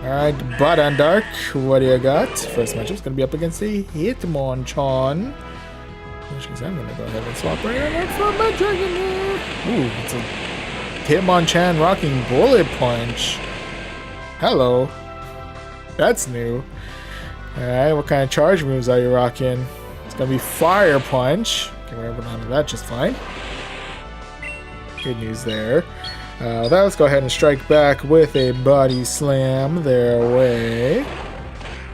Alright, Barandark, what do you got? First matchup is going to be up against the Hitmonchan. Which means I'm going to go ahead and swap right on from my Dragonair. Ooh, it's a Hitmonchan rocking Bullet Punch. Hello. That's new. Alright, what kind of charge moves are you rocking? It's going to be Fire Punch. Okay, we're able to handle that just fine. Good news there. Let's go ahead and strike back with a Body Slam their way.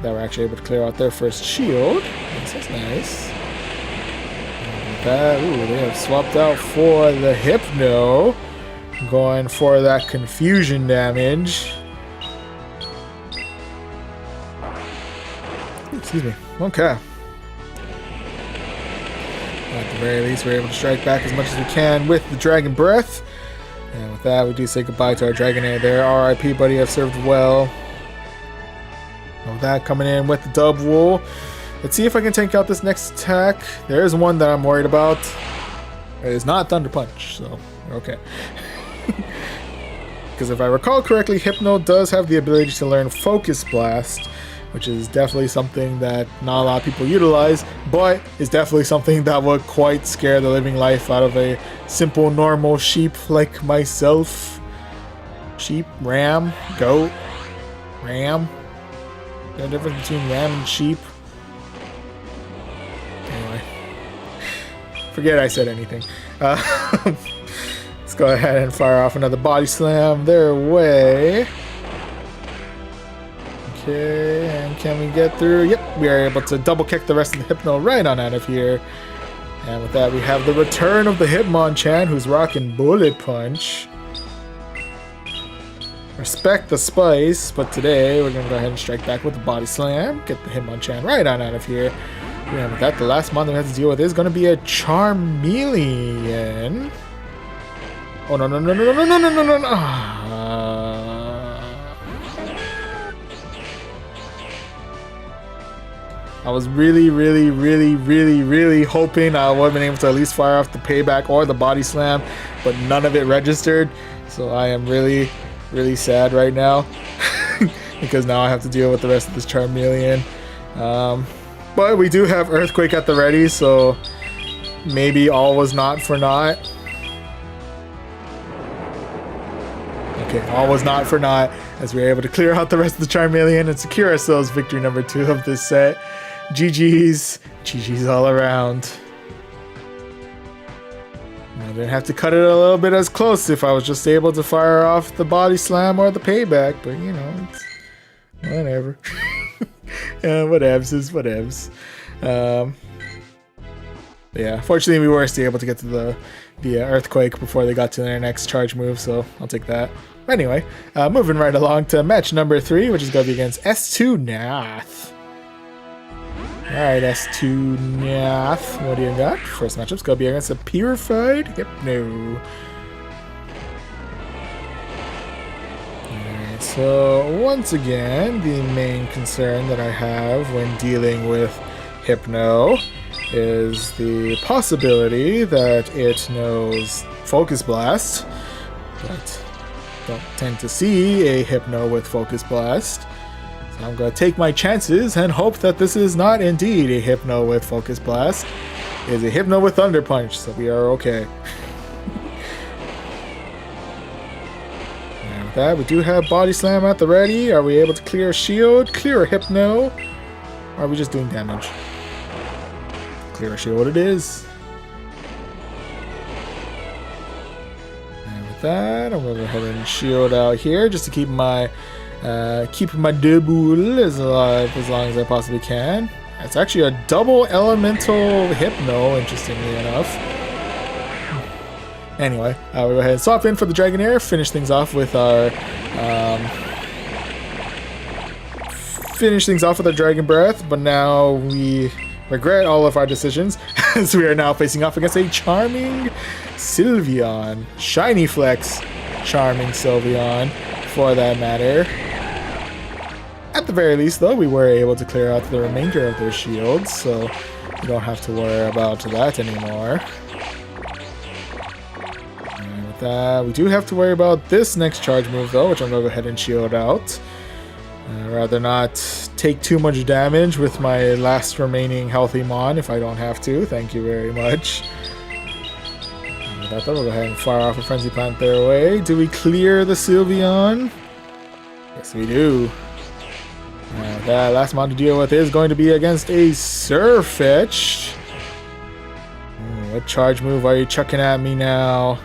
That we're actually able to clear out their first shield. That's nice. And with that, ooh, they have swapped out for the Hypno. Going for that confusion damage. Excuse me. Okay. At the very least, we're able to strike back as much as we can with the Dragon Breath. And with that, we do say goodbye to our Dragonair there. RIP, buddy, have served well. And with that, coming in with the Dub Wool. Let's see if I can tank out this next attack. There is one that I'm worried about. It is not Thunder Punch, so we're okay. Because if I recall correctly, Hypno does have the ability to learn Focus Blast, which is definitely something that not a lot of people utilize, but is definitely something that would quite scare the living life out of a simple, normal sheep like myself. Sheep, ram, goat, ram. The difference between ram and sheep. Anyway, forget I said anything. Let's go ahead and fire off another Body Slam their way. Okay, and can we get through? Yep, we are able to double kick the rest of the Hypno right on out of here. And with that, we have the return of the Hitmonchan, who's rocking Bullet Punch. Respect the spice, but today we're going to go ahead and strike back with the Body Slam. Get the Hitmonchan right on out of here. And with that, the last mon that we have to deal with is going to be a Charmeleon. Oh, no, no, no, no, no, no, no, no, no, no. I was really hoping I would have been able to at least fire off the Payback or the Body Slam, but none of it registered. So I am really sad right now because now I have to deal with the rest of this Charmeleon. But we do have Earthquake at the ready, so maybe all was not for naught. Okay, all was not for naught as we were able to clear out the rest of the Charmeleon and secure ourselves victory number 2 of this set. GG's. GG's all around. I didn't have to cut it a little bit as close if I was just able to fire off the Body Slam or the Payback, but you know, it's whatever. Whatevs is whatevs. Yeah, fortunately we were still able to get to the Earthquake before they got to their next charge move, so I'll take that. Anyway, moving right along to match number 3, which is going to be against S2 Nath. Alright, S2 Nath, what do you got? First matchup's going to be against a Purified Hypno. Alright, so once again, the main concern that I have when dealing with Hypno is the possibility that it knows Focus Blast, but don't tend to see a Hypno with Focus Blast. So I'm going to take my chances and hope that this is not indeed a Hypno with Focus Blast. It is a Hypno with Thunder Punch, so we are okay. And with that, we do have Body Slam at the ready. Are we able to clear a shield, clear a Hypno, or are we just doing damage? Clear a shield it is. And with that, I'm going to go ahead and shield out here just to keep my double as alive as long as I possibly can. It's actually a double elemental Hypno, interestingly enough. Anyway, we'll go ahead and swap in for the Dragonair, finish things off with our Dragon Breath, but now we regret all of our decisions as we are now facing off against a charming Sylveon. Shiny Flex charming Sylveon, for that matter. At the very least, though, we were able to clear out the remainder of their shields, so we don't have to worry about that anymore. And with that, we do have to worry about this next charge move, though, which I'm going to go ahead and shield out. I'd rather not take too much damage with my last remaining healthy mon if I don't have to. Thank you very much. And with that, though, we'll go ahead and fire off a Frenzy Plant their way. Do we clear the Sylveon? Yes, we do. That last mon to deal with is going to be against a Sirfetch'd. What charge move are you chucking at me now?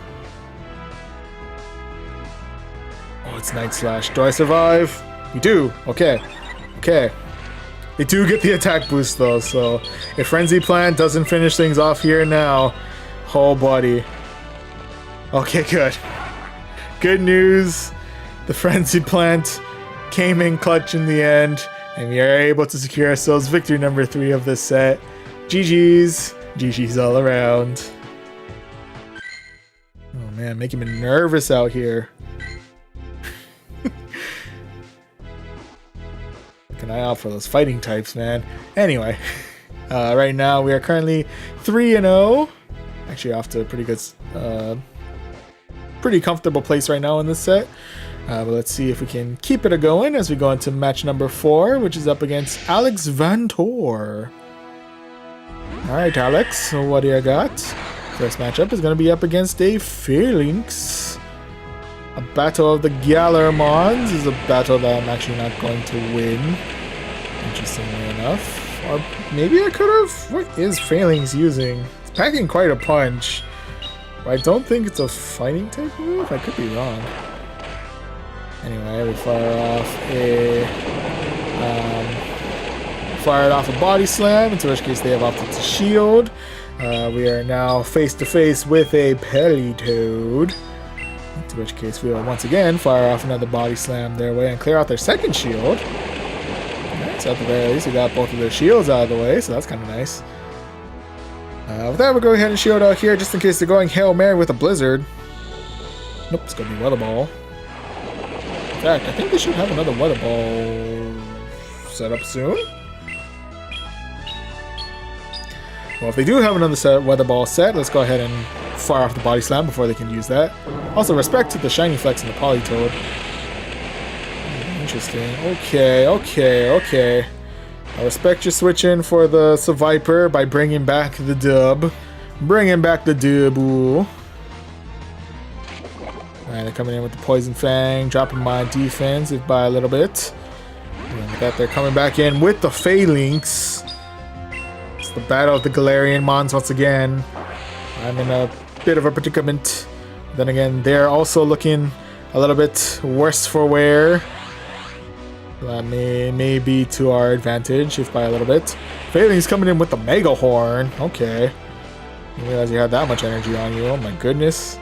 Oh, it's Night Slash. Do I survive? You do. Okay. Okay. They do get the attack boost though, so if Frenzy Plant doesn't finish things off here now, oh buddy. Okay, good. Good news. The Frenzy Plant came in clutch in the end, and we are able to secure ourselves victory number 3 of this set. GG's. GG's all around. Oh man, making me nervous out here. Keep an eye out for those fighting types, man. Anyway, right now we are currently 3-0. Actually off to a pretty good, pretty comfortable place right now in this set. But let's see if we can keep it a-going as we go into match number 4, which is up against Alex Van Tor. Alright, Alex, so what do you got? First matchup is going to be up against a Phalanx. A battle of the Gallermons is a battle that I'm actually not going to win, interestingly enough. Or maybe I could have? What is Phalanx using? It's packing quite a punch. But I don't think it's a fighting type move. I could be wrong. Anyway, we fired off a Body Slam, into which case they have opted to shield. We are now face to face with a Pelitoad. In which case we will once again fire off another body slam their way and clear out their second shield. Alright, so at the very least we got both of their shields out of the way, so that's kind of nice. With that, we'll go ahead and shield out here just in case they're going Hail Mary with a Blizzard. Nope, it's going to be Weather Ball. In fact, I think they should have another Weather Ball set up soon. Well, if they do have another Weather Ball set, let's go ahead and fire off the Body Slam before they can use that. Also, respect to the Shiny Flex and the Politoed. Interesting. Okay. I respect your switching for the Viper by bringing back the dub. Bringing back the dub. Ooh. Alright, they're coming in with the Poison Fang, dropping my defense by a little bit. And with that, they're coming back in with the Phalanx. It's the battle of the Galarian Mons once again. I'm in a bit of a predicament. Then again, they're also looking a little bit worse for wear. That may be to our advantage, if by a little bit. Phalanx coming in with the Mega Horn. Okay. Didn't realize you had that much energy on you. Oh my goodness.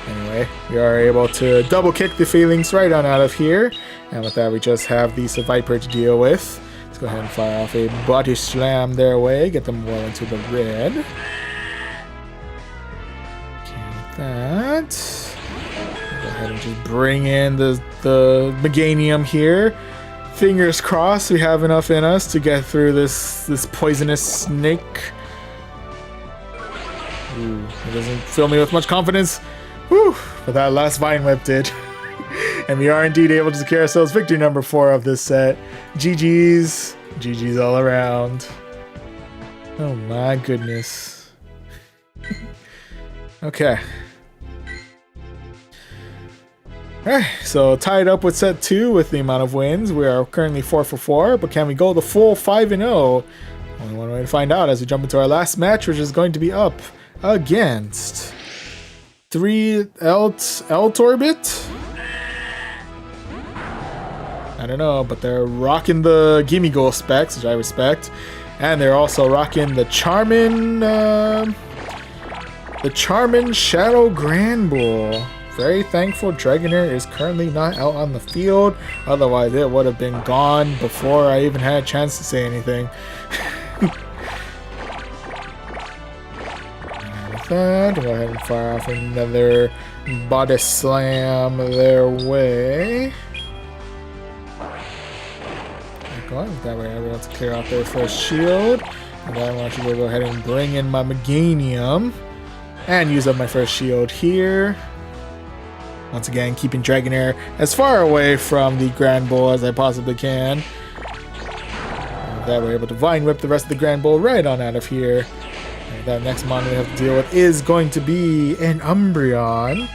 Anyway, we are able to double kick the Phalanx right on out of here. And with that, we just have the Viper to deal with. Let's go ahead and fire off a Body Slam their way. Get them well into the red. Okay, that. Go ahead and just bring in the Meganium here. Fingers crossed we have enough in us to get through this poisonous snake. Ooh, it doesn't fill me with much confidence. Whew, but that last Vine Whip did. And we are indeed able to secure ourselves victory number 4 of this set. GG's. GG's all around. Oh my goodness. Okay. Alright, so tied up with set 2 with the amount of wins. We are currently 4 for 4, but can we go the full 5-0? Only one way to find out as we jump into our last match, which is going to be up against 3 Eltorbit? I don't know, but they're rocking the Gimme Goal specs, which I respect. And they're also rocking the Charmin Shadow Granbull. Very thankful Dragonair is currently not out on the field. Otherwise, it would have been gone before I even had a chance to say anything. With that, go ahead and fire off another Body Slam their way. That way, I'm able to clear out their first shield. And then I want you to go ahead and bring in my Meganium and use up my first shield here. Once again, keeping Dragonair as far away from the Grand Bull as I possibly can. And that we're able to Vine Whip the rest of the Grand Bull right on out of here. And that next mon we have to deal with is going to be an Umbreon.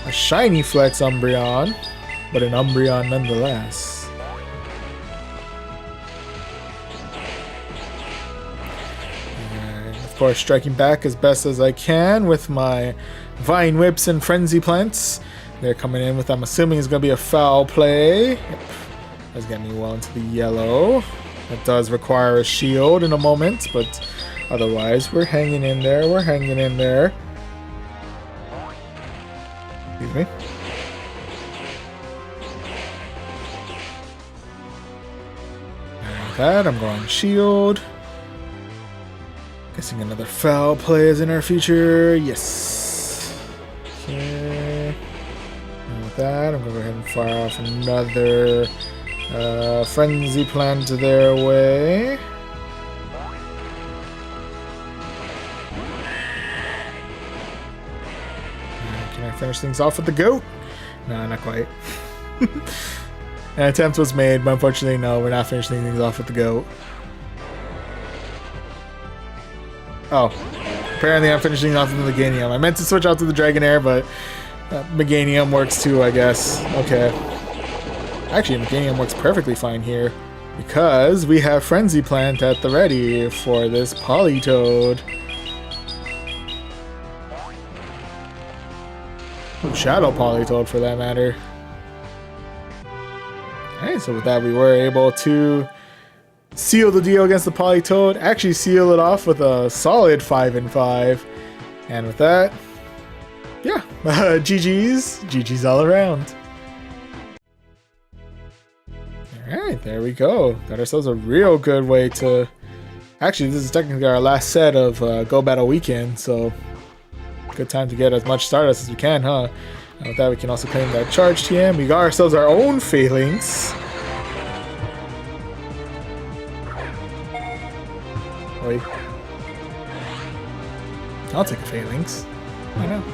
A Shiny Flex Umbreon, but an Umbreon nonetheless. Of course, striking back as best as I can with my Vine Whips and Frenzy Plants. They're coming in with, I'm assuming, is going to be a foul play. Yep. That's getting me well into the yellow. That does require a shield in a moment, but otherwise, we're hanging in there. We're hanging in there. Excuse me. And with that, I'm going shield. Guessing another foul play is in our future. Yes. Okay. And with that, I'm going to go ahead and fire off another Frenzy Plant their way. Can I finish things off with the goat? No, not quite. An attempt was made, but unfortunately, no, we're not finishing things off with the goat. Oh, apparently I'm finishing off with the Meganium. I meant to switch out to the Dragonair, but Meganium works too, I guess. Okay. Actually, Meganium works perfectly fine here, because we have Frenzy Plant at the ready for this Politoed. Shadow Politoed, for that matter. Alright, so with that, we were able to seal the deal against the Polytoad. Actually seal it off with a solid 5 and 5. And with that, yeah, GG's all around. Alright, there we go. Got ourselves a real good way to... Actually, this is technically our last set of Go Battle Weekend, so good time to get as much Stardust as we can, huh? And with that, we can also claim that charge TM. We got ourselves our own Phalanx. Wait. I'll take a Phalanx. Why not?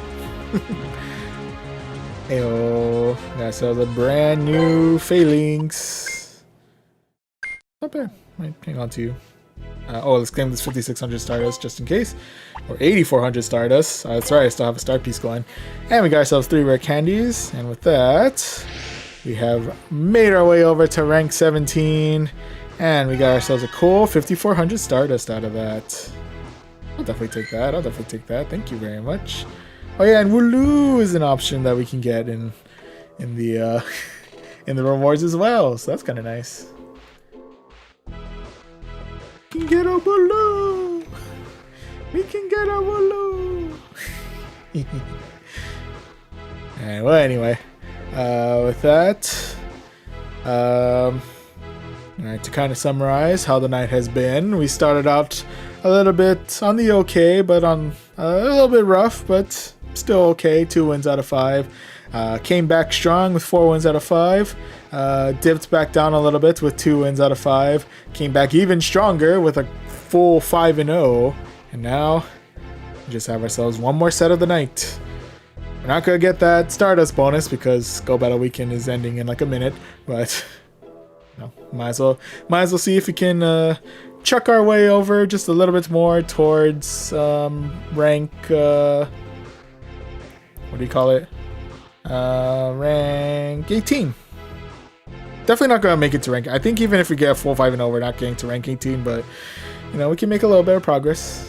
Ayo, got ourselves a brand new Phalanx. Not bad. Might hang on to you. Let's claim this 5,600 Stardust just in case. Or 8,400 Stardust. That's right, I still have a star piece going. And we got ourselves 3 rare candies. And with that, we have made our way over to rank 17. And we got ourselves a cool 5,400 Stardust out of that. I'll definitely take that. I'll definitely take that. Thank you very much. Oh yeah, and Wooloo is an option that we can get in the in the rewards as well. So that's kind of nice. We can get a Wooloo. We can get a Wooloo. Alright, well anyway, with that, alright, to kind of summarize how the night has been, we started out a little bit on the okay, but on a little bit rough, but still okay. 2 wins out of 5. Came back strong with 4 wins out of 5. Dipped back down a little bit with 2 wins out of 5. Came back even stronger with a full 5-0. And now we just have ourselves one more set of the night. We're not gonna get that Stardust bonus because Go Battle Weekend is ending in like a minute, but no, might as well see if we can chuck our way over just a little bit more towards rank. What do you call it? Rank 18. Definitely not gonna make it to rank. I think even if we get a full 5-0, we're not getting to rank 18. But you know, we can make a little bit of progress.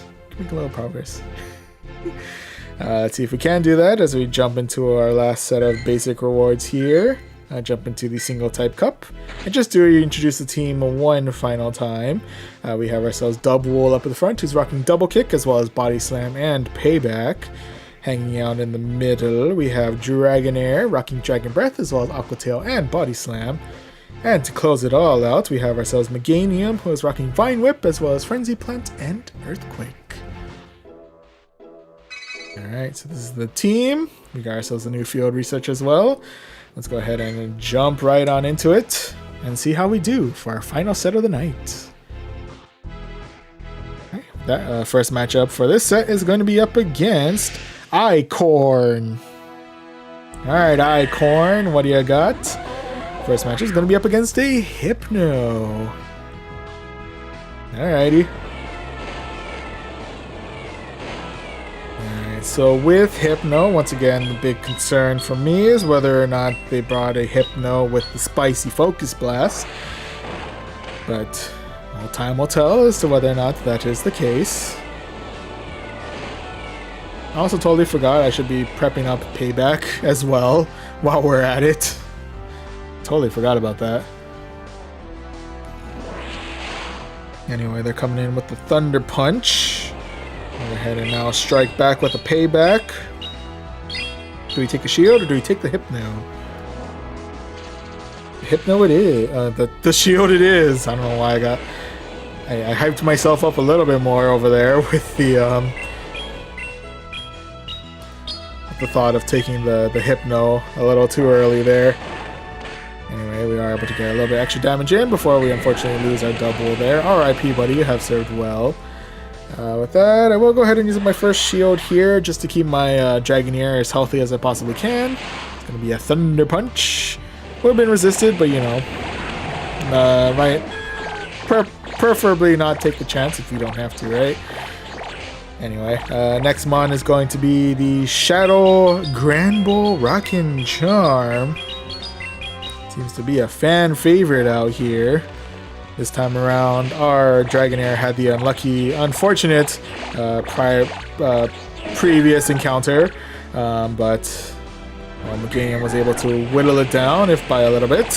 Let's see if we can do that as we jump into our last set of basic rewards here. Jump into the single type cup. And just to introduce the team one final time, we have ourselves Dubwool up at the front, who's rocking double kick as well as body slam and payback. Hanging out in the middle, we have Dragonair rocking Dragon Breath as well as Aqua Tail and body slam. And to close it all out, we have ourselves Meganium, who is rocking Vine Whip as well as Frenzy Plant and Earthquake. Alright, so this is the team. We got ourselves a new field research as well. Let's go ahead and jump right on into it and see how we do for our final set of the night. Okay, that first matchup for this set is going to be up against Icorn. Alright, Icorn, what do you got? First match is going to be up against a Hypno. Alrighty. So with Hypno, once again, the big concern for me is whether or not they brought a Hypno with the spicy Focus Blast. But all time will tell as to whether or not that is the case. I also totally forgot I should be prepping up Payback as well while we're at it. Totally forgot about that. Anyway, they're coming in with the Thunder Punch. Go ahead and now strike back with a Payback. Do we take the shield or do we take the Hypno? The Hypno it is. The shield it is. I don't know why I hyped myself up a little bit more over there with the thought of taking the Hypno a little too early there. Anyway, we are able to get a little bit extra damage in before we unfortunately lose our double there. RIP, buddy, you have served well. With that, I will go ahead and use my first shield here just to keep my Dragonair as healthy as I possibly can. It's going to be a Thunder Punch. Would have been resisted, but you know, might preferably not take the chance if you don't have to, right? Anyway, next mon is going to be the Shadow Granbull Rockin' Charm. Seems to be a fan favorite out here. This time around, our Dragonair had the unfortunate previous encounter, but Meganium was able to whittle it down, if by a little bit.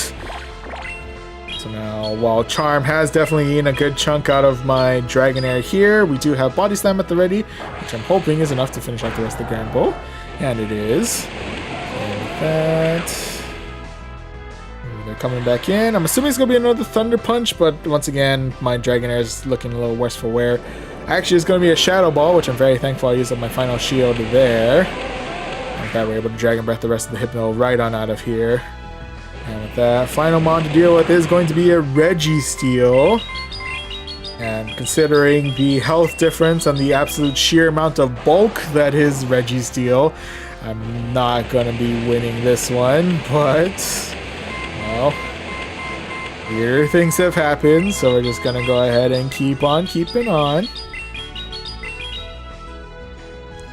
So now While Charm has definitely eaten a good chunk out of my Dragonair here, we do have Body Slam at the ready, which I'm hoping is enough to finish off the rest of the Grand Bowl. And it is. And with that, they're coming back in. I'm assuming it's going to be another Thunder Punch, but once again, my Dragonair is looking a little worse for wear. Actually, it's going to be a Shadow Ball, which I'm very thankful I used up my final shield there. Like that, we're able to Dragon Breath the rest of the Hypno right on out of here. And with that, final mon to deal with is going to be a Registeel. And considering the health difference and the absolute sheer amount of bulk that is Registeel, I'm not going to be winning this one, but, well, weird things have happened, so we're just going to go ahead and keep on keeping on.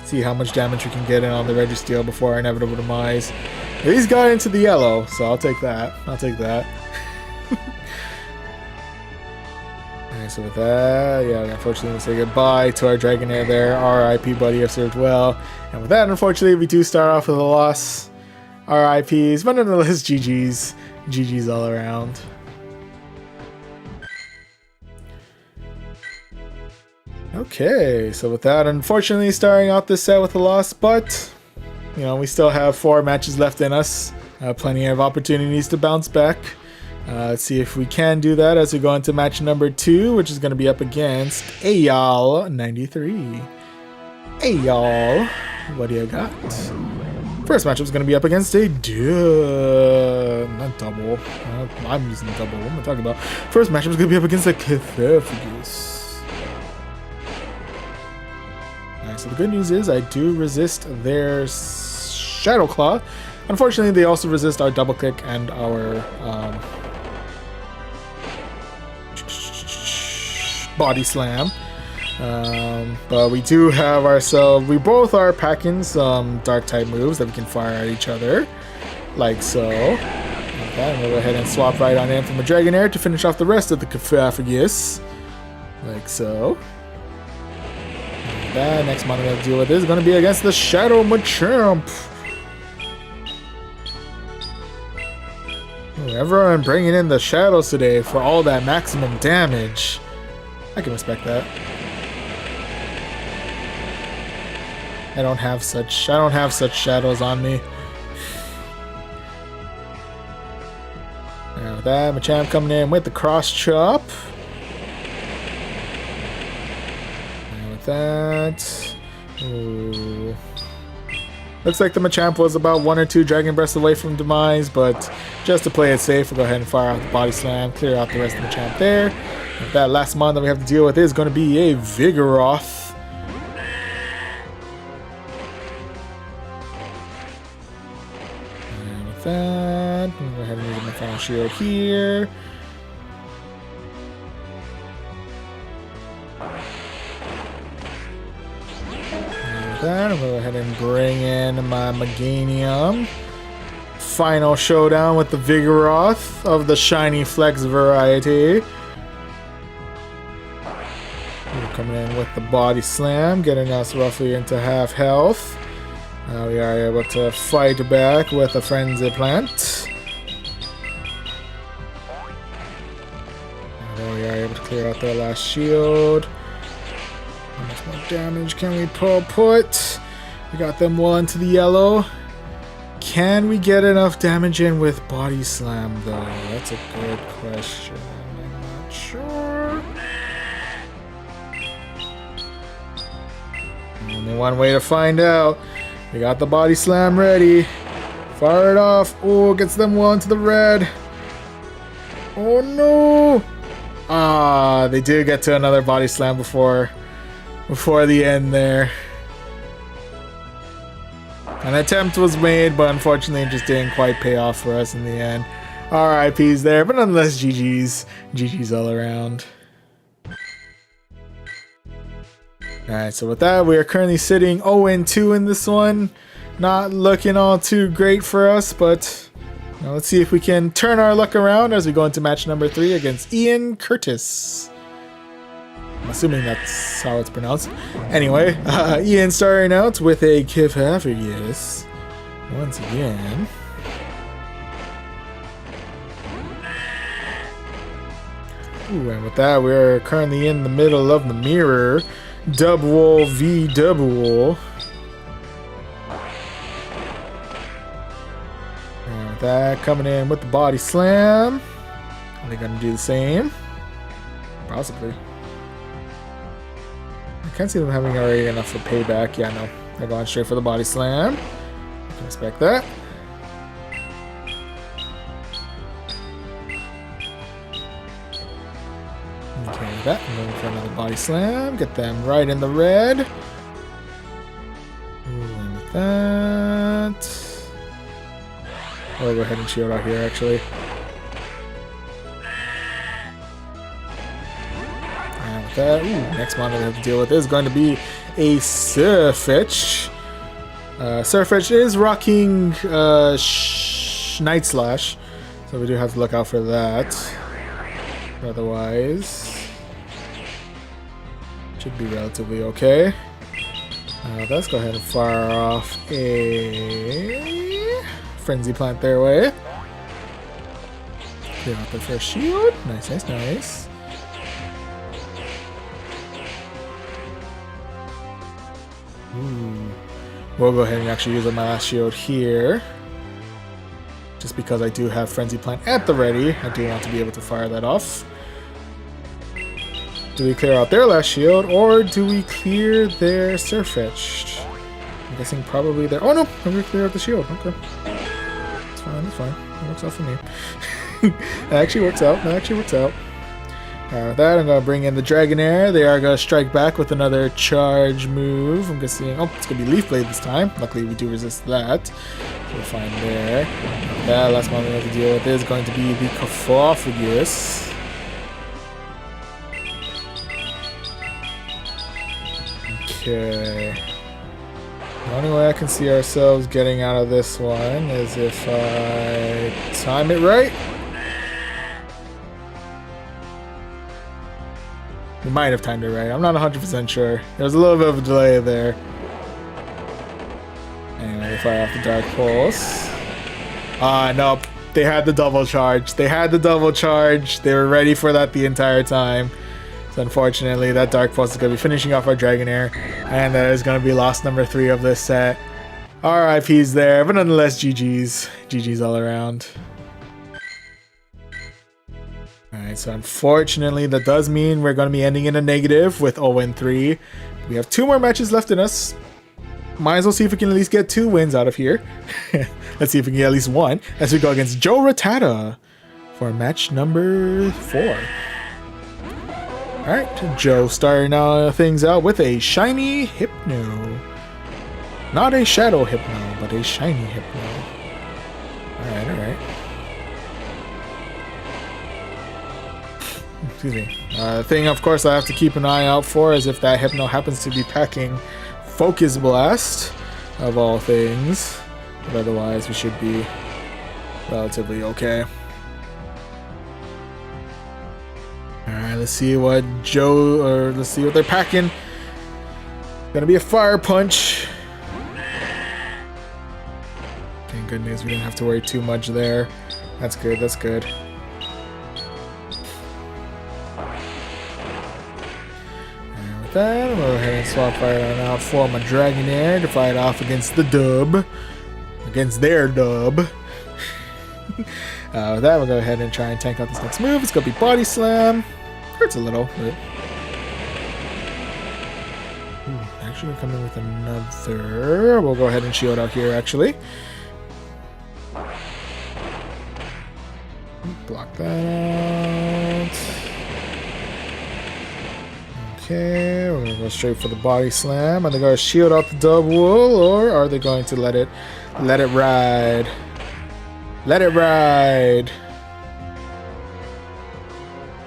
See how much damage we can get in on the Registeel before our inevitable demise. He's got into the yellow, so I'll take that. I'll take that. Alright, so with that, yeah, unfortunately, we'll say goodbye to our Dragonair there. R.I.P. buddy, have served well. And with that, unfortunately, we do start off with a loss. R.I.P.s, but nonetheless, GG's. GG's all around. Okay, so with that, unfortunately, starting out this set with a loss, but, you know, we still have 4 matches left in us. Plenty of opportunities to bounce back. Let's see if we can do that as we go into match number 2, which is going to be up against Ayal93. Ayal, what do you got? First matchup is going to be up against a not double. I'm using double. What am I talking about? First matchup is going to be up against a Cthulhu. So the good news is I do resist their Shadow Claw. Unfortunately, they also resist our Double Click and our Body Slam. But we do have ourselves, we both are packing some Dark type moves that we can fire at each other, like so. Okay, I'm gonna go ahead and swap right on in from a Dragonair to finish off the rest of the Cthulhu, like so. That next mon I'm going to deal with is going to be against the Shadow Machamp. Everyone bringing in the shadows today for all that maximum damage. I can respect that. I don't have such shadows on me. And with that, Machamp coming in with the Cross Chop. That. Ooh. Looks like the Machamp was about 1 or 2 Dragon Breaths away from demise, but just to play it safe, we'll go ahead and fire out the Body Slam, clear out the rest of the Machamp there. And that last mon that we have to deal with is going to be a Vigoroth. And with that, I'm going to go ahead and use my final shield here. That. I'll go ahead and bring in my Meganium. Final showdown with the Vigoroth of the Shiny Flex variety. We're coming in with the Body Slam, getting us roughly into half health. We are able to fight back with a Frenzy Plant. And then we are able to clear out their last shield. How much more damage can we put? We got them well into the yellow. Can we get enough damage in with Body Slam, though? That's a good question. I'm not sure. Only one way to find out. We got the Body Slam ready. Fire it off. Oh, gets them well into the red. Oh, no. Ah, they did get to another Body Slam before the end there. An attempt was made, but unfortunately it just didn't quite pay off for us in the end. RIPs there, but nonetheless GG's. GG's all around. Alright, so with that, we are currently sitting 0-2 in this one. Not looking all too great for us, but now let's see if we can turn our luck around as we go into match number 3 against Ian Curtis. I'm assuming that's how it's pronounced. Anyway, Ian starting out with a Cthulhu once again. Ooh, and with that, we're currently in the middle of the mirror. Double v double. And with that, coming in with the body slam. Are they going to do the same? Possibly. I can't see them having already enough for payback. Yeah, no. They're going straight for the body slam. I can expect that. Okay, with that, I'm going for another body slam. Get them right in the red. Ooh, and with that... I'll go ahead and shield out here, actually. And with that, ooh, next model we have to deal with is going to be a Surfetch. Surfetch is rocking Night Slash, so we do have to look out for that. Otherwise, should be relatively okay. Let's go ahead and fire off a Frenzy Plant their way. Clear out the first shield. Nice, nice, nice. Ooh. We'll go ahead and actually use my last shield here. Just because I do have Frenzy Plant at the ready, I do want to be able to fire that off. Do we clear out their last shield, or do we clear their Surfetched? I'm guessing probably their... Oh no! I'm going to clear out the shield. Okay. That's fine, that's fine. That works out for me. That actually works out. That actually works out. With that, I'm going to bring in the Dragonair. They are going to strike back with another charge move. I'm guessing... Oh, it's going to be Leaf Blade this time. Luckily, we do resist that. So we're fine there. That last one we have to deal with is going to be the Coprophagus. Okay. The only way I can see ourselves getting out of this one is if I time it right. We might have timed it right. I'm not 100% sure. There's a little bit of a delay there. Anyway, they fire off the Dark Pulse. Nope. They had the double charge. They had the double charge. They were ready for that the entire time. So unfortunately, that Dark Pulse is going to be finishing off our Dragonair. And that is going to be loss number 3 of this set. RIP's there, but nonetheless, GG's. GG's all around. Alright, so unfortunately, that does mean we're going to be ending in a negative with 0-3. We have 2 more matches left in us. Might as well see if we can at least get 2 wins out of here. Let's see if we can get at least 1 as we go against Joe Rattata for match number 4. Alright, Joe starting things out with a shiny Hypno. Not a Shadow Hypno, but a shiny Hypno. Alright, alright. Excuse me. The thing, of course, I have to keep an eye out for is if that Hypno happens to be packing Focus Blast, of all things. But otherwise, we should be relatively okay. Alright, let's see what let's see what they're packing. Gonna be a Fire Punch. Okay, good news, we didn't have to worry too much there. That's good, that's good. That, I'm going to go ahead and swap fire on out for my Dragonair to fight off against the dub. Against their dub. With that, we'll go ahead and try and tank out this next move. It's going to be Body Slam. Hurts a little. But... actually, we're coming with another. We'll go ahead and shield out here, actually. Block that out. Okay, we're gonna go straight for the body slam. Are they gonna shield out the double, or are they going to let it ride? Let it ride.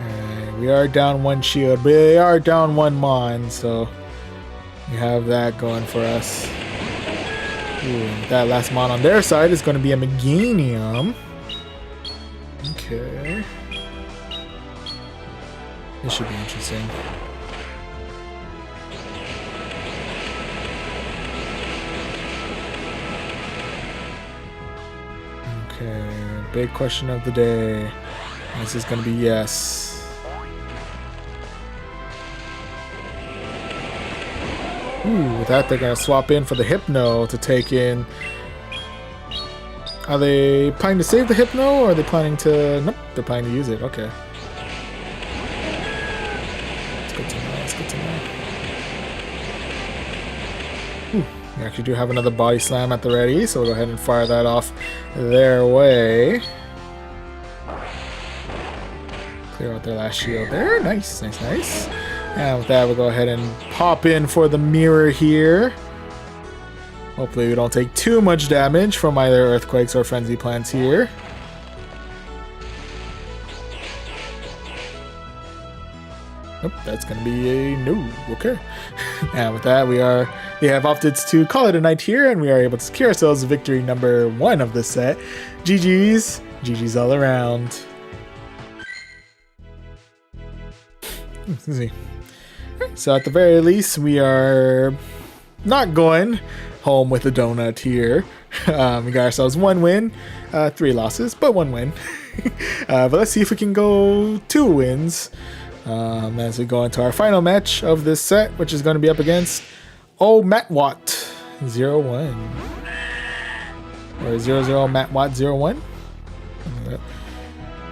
Alright, we are down 1 shield, but they are down 1 mon, so we have that going for us. Ooh, that last mon on their side is going to be a Meganium. Okay, this should be interesting. Okay, big question of the day. This is going to be yes. Ooh, with that they're gonna swap in for the Hypno to take in. Are they planning to save the Hypno, or are they planning to... Nope, they're planning to use it. Okay. It's good to know, it's good to know. Ooh, we actually do have another Body Slam at the ready, so we'll go ahead and fire that off their way. Clear out their last shield there. Nice, nice, nice. And with that, we'll go ahead and pop in for the mirror here. Hopefully we don't take too much damage from either Earthquakes or Frenzy Plants here. Nope, that's going to be a no. Okay. And with that, they have opted to call it a night here, and we are able to secure ourselves victory number 1 of this set. GG's. GG's all around. Excuse me. So at the very least, we are not going home with a donut here. We got ourselves 1 win, 3 losses, but 1 win. But let's see if we can go 2 wins as we go into our final match of this set, which is going to be up against Matt Watt 01 or 00 Matt Watt 01.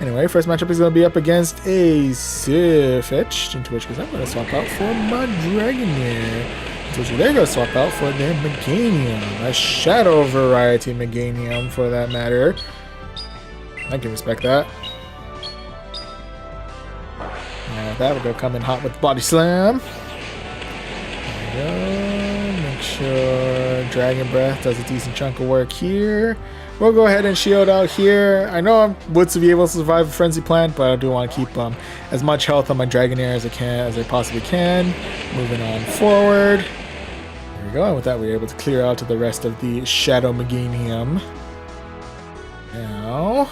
Anyway, first matchup is going to be up against a S15, into which case I'm going to swap out for my Dragonair. Into which they're going to swap out for their Meganium, a Shadow variety Meganium for that matter. I can respect that. And with that, we're going to come in hot with Body Slam. There we go. Make sure Dragon Breath does a decent chunk of work here. We'll go ahead and shield out here. I know I'm would to be able to survive a Frenzy Plant, but I do want to keep as much health on my Dragonair as I possibly can. Moving on forward. There we go. And with that, we're able to clear out to the rest of the Shadow Meganium. Now,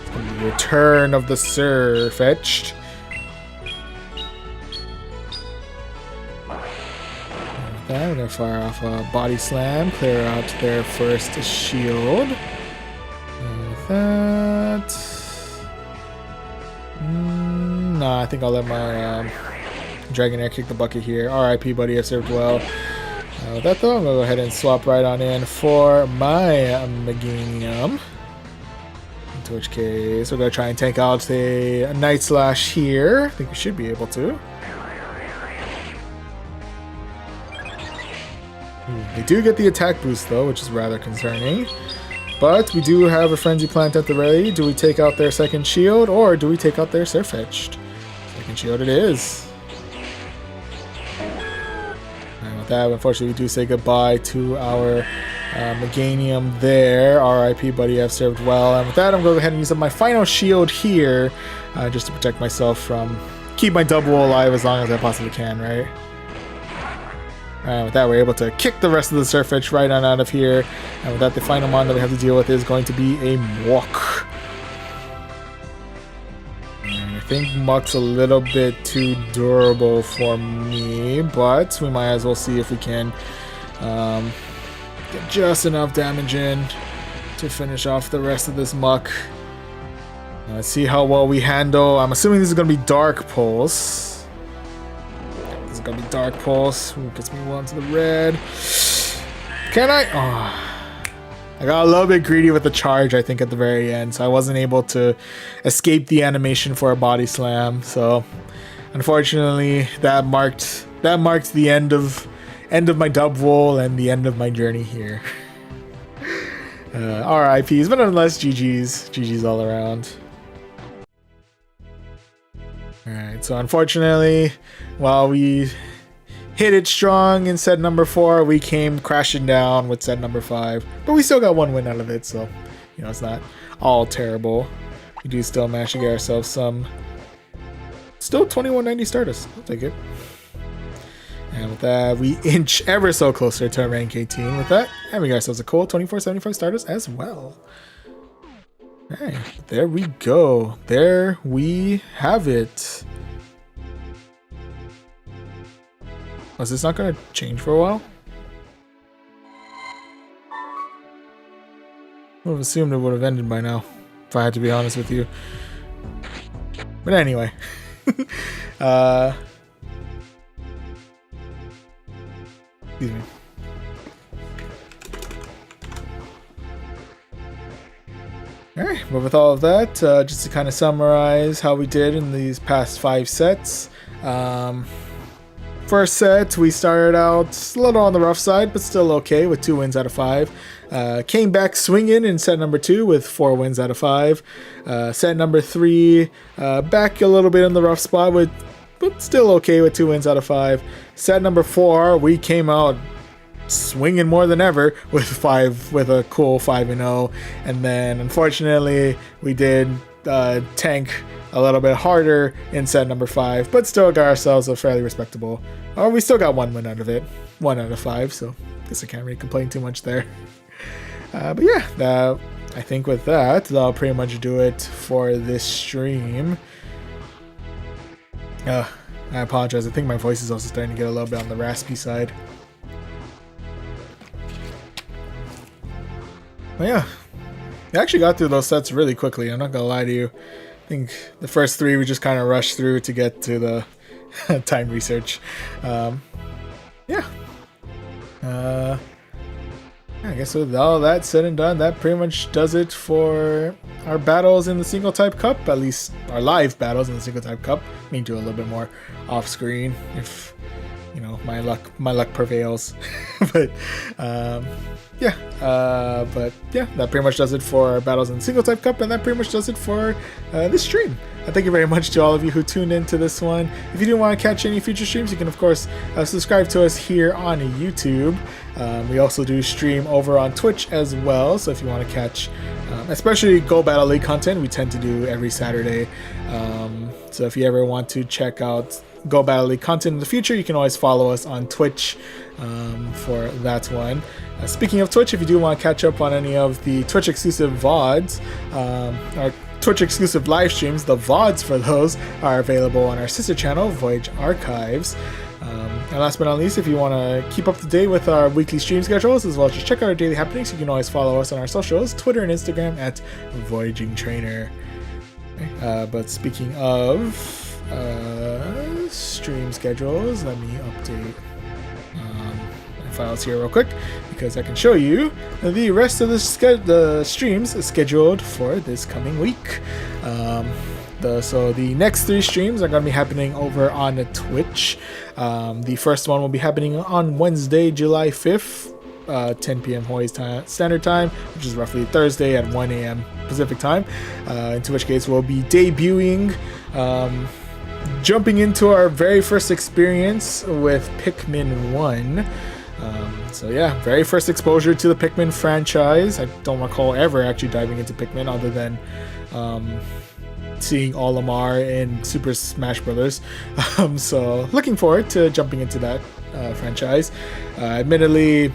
it's going to be the return of the Sirfetch'd. We're going to fire off a Body Slam, clear out their first shield. And with that... nah, I think I'll let my Dragonair kick the bucket here. RIP, buddy, I've served well. With that though, I'm going to go ahead and swap right on in for my Meganium. In which case, we're going to try and take out a Night Slash here. I think we should be able to. They do get the attack boost though, which is rather concerning. But we do have a Frenzy Plant at the ready. Do we take out their second shield, or do we take out their Sirfetch'd? Second shield it is. And with that, unfortunately, we do say goodbye to our Meganium there. RIP, buddy, I've served well. And with that, I'm going to go ahead and use up my final shield here, just to protect myself from... keep my double alive as long as I possibly can, right? With that, we're able to kick the rest of the Sirfetch'd right on out of here. And with that, the final mon that we have to deal with is going to be a Muck. And I think Muck's a little bit too durable for me, but we might as well see if we can get just enough damage in to finish off the rest of this Muck. Let's see how well we handle. I'm assuming this is going to be Dark Pulse. Gonna be Dark Pulse. Ooh, gets me 1 to the red. Can I? Oh, I got a little bit greedy with the charge, I think, at the very end, so I wasn't able to escape the animation for a Body Slam. So, unfortunately, that marked the end of my dub roll and the end of my journey here. RIPs, but nonetheless, GG's all around. Alright, so unfortunately, while we hit it strong in set number 4, we came crashing down with set number 5. But we still got 1 win out of it, so, you know, it's not all terrible. We do still manage to get ourselves some... still 2190 Stardust. I'll take it. And with that, we inch ever so closer to rank 18 with that. And we got ourselves a cool 2475 Stardust as well. Alright, there we go. There we have it. Was this not going to change for a while? I would have assumed it would have ended by now, if I had to be honest with you. But anyway. Excuse me. Alright, but with all of that, just to kind of summarize how we did in these past 5 sets. First set, we started out a little on the rough side, but still okay with 2 wins out of 5. Came back swinging in set number 2 with 4 wins out of 5. Set number 3, back a little bit in the rough spot, but still okay with 2 wins out of 5. Set number 4, we came out swinging more than ever with a cool 5-0, and then unfortunately we did tank a little bit harder in set number 5, but still got ourselves a fairly respectable, or we still got 1 win out of it, 1 out of 5, so I guess I can't really complain too much there. But yeah, I think with that'll pretty much do it for this stream. I apologize, I think my voice is also starting to get a little bit on the raspy side. But yeah, I actually got through those sets really quickly, I'm not gonna lie to you. I think the first 3 we just kind of rushed through to get to the time research. Yeah. I guess with all that said and done, that pretty much does it for our battles in the Single Type Cup, at least our live battles in the Single Type Cup. I mean, do a little bit more off screen if, you know, my luck prevails. But that pretty much does it for our battles in the Single Type Cup, and that pretty much does it for this stream. Thank you very much to all of you who tuned into this one. If you do want to catch any future streams, you can of course subscribe to us here on YouTube. We also do stream over on Twitch as well, so if you want to catch especially Go Battle League content, we tend to do every Saturday. So if you ever want to check out Go Battle League content in the future, you can always follow us on Twitch for that one. Speaking of Twitch, if you do want to catch up on any of the Twitch exclusive VODs, our Twitch exclusive live streams, the VODs for those are available on our sister channel, Voyage Archives. And last but not least, if you want to keep up to date with our weekly stream schedules, as well as just check out our daily happenings, you can always follow us on our socials, Twitter and Instagram at Voyaging Trainer. But speaking of stream schedules, let me update my files here real quick, because I can show you the rest of the streams scheduled for this coming week. So the next 3 streams are going to be happening over on Twitch. The first one will be happening on Wednesday, July 5th, 10 p.m. Hawaii Standard Time, which is roughly Thursday at 1 a.m. Pacific Time, into which case we'll be debuting, jumping into our very first experience with Pikmin 1. So yeah, very first exposure to the Pikmin franchise. I don't recall ever actually diving into Pikmin other than seeing Olimar in Super Smash Bros. So looking forward to jumping into that franchise. Admittedly,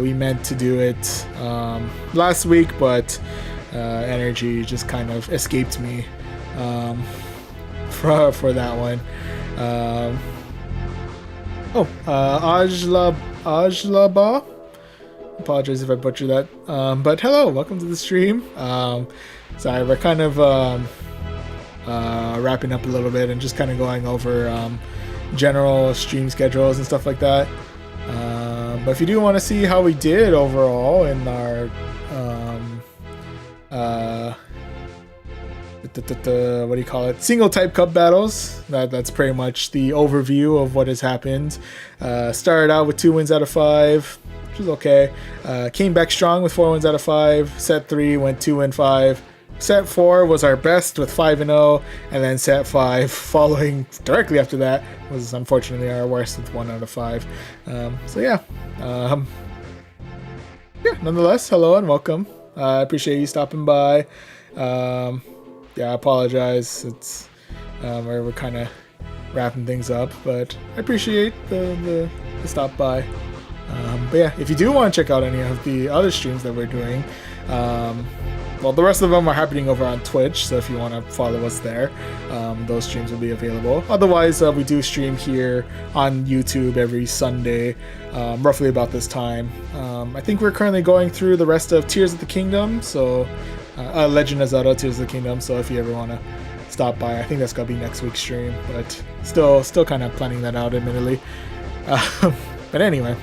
we meant to do it last week, but energy just kind of escaped me for that one. Ajlaba. Apologize if I butchered that. But hello, welcome to the stream. Sorry, we're kind of wrapping up a little bit and just kind of going over general stream schedules and stuff like that. But if you do want to see how we did overall in our what do you call it? Single Type Cup battles. That's pretty much the overview of what has happened. Started out with 2 wins out of 5, which is okay. Came back strong with 4 wins out of 5. Set 3 went 2-5. Set 4 was our best with 5-0, and then set 5 following directly after that was unfortunately our worst with 1 out of 5. Nonetheless, hello and welcome. I appreciate you stopping by. I apologize. It's we're kind of wrapping things up, but I appreciate the stop by. But yeah, if you do want to check out any of the other streams that we're doing, well, the rest of them are happening over on Twitch, so if you want to follow us there, those streams will be available. Otherwise, we do stream here on YouTube every Sunday, roughly about this time. I think we're currently going through the rest of Tears of the Kingdom, so Legend of Zelda Tears of the Kingdom, so if you ever want to stop by, I think that's going to be next week's stream, but still kind of planning that out, admittedly. But anyway,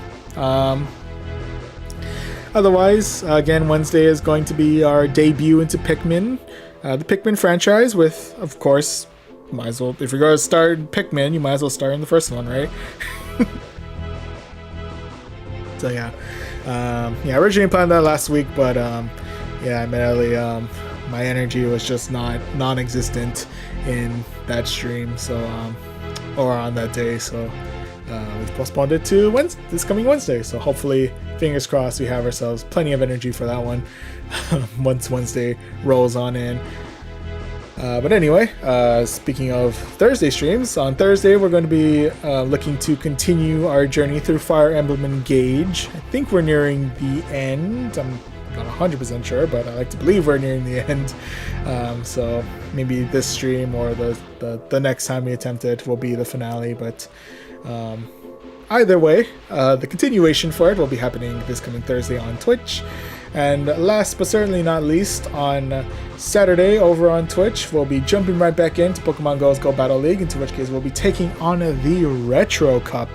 Otherwise, again, Wednesday is going to be our debut into Pikmin, the Pikmin franchise. With, of course, might as well, if you're going to start Pikmin, you might as well start in the first one, right? So yeah, originally planned that last week, but admittedly, my energy was just non-existent in that stream, so or on that day, so we postponed it to this coming Wednesday. So hopefully, fingers crossed, we have ourselves plenty of energy for that one once Wednesday rolls on in. But anyway, speaking of Thursday streams, on Thursday we're going to be looking to continue our journey through Fire Emblem Engage. I think we're nearing the end. I'm not 100% sure, but I like to believe we're nearing the end. So maybe this stream or the next time we attempt it will be the finale. But either way, the continuation for it will be happening this coming Thursday on Twitch. And last but certainly not least, on Saturday over on Twitch, we'll be jumping right back into Pokemon Go's Go Battle League, into which case we'll be taking on the Retro Cup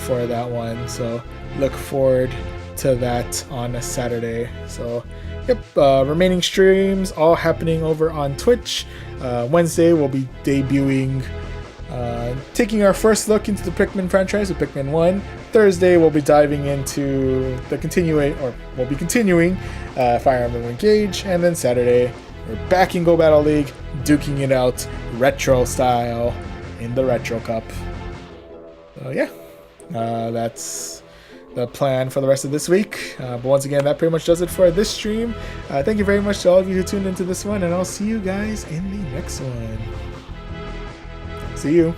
for that one. So look forward to that on a Saturday. So yep, remaining streams all happening over on Twitch. Wednesday we'll be debuting, taking our first look into the Pikmin franchise with Pikmin 1. Thursday we'll be diving into we'll be continuing Fire Emblem Engage, and then Saturday we're back in Go Battle League, duking it out retro style in the Retro Cup. So yeah, that's the plan for the rest of this week. But once again, that pretty much does it for this stream. Thank you very much to all of you who tuned into this one, and I'll see you guys in the next one. See you.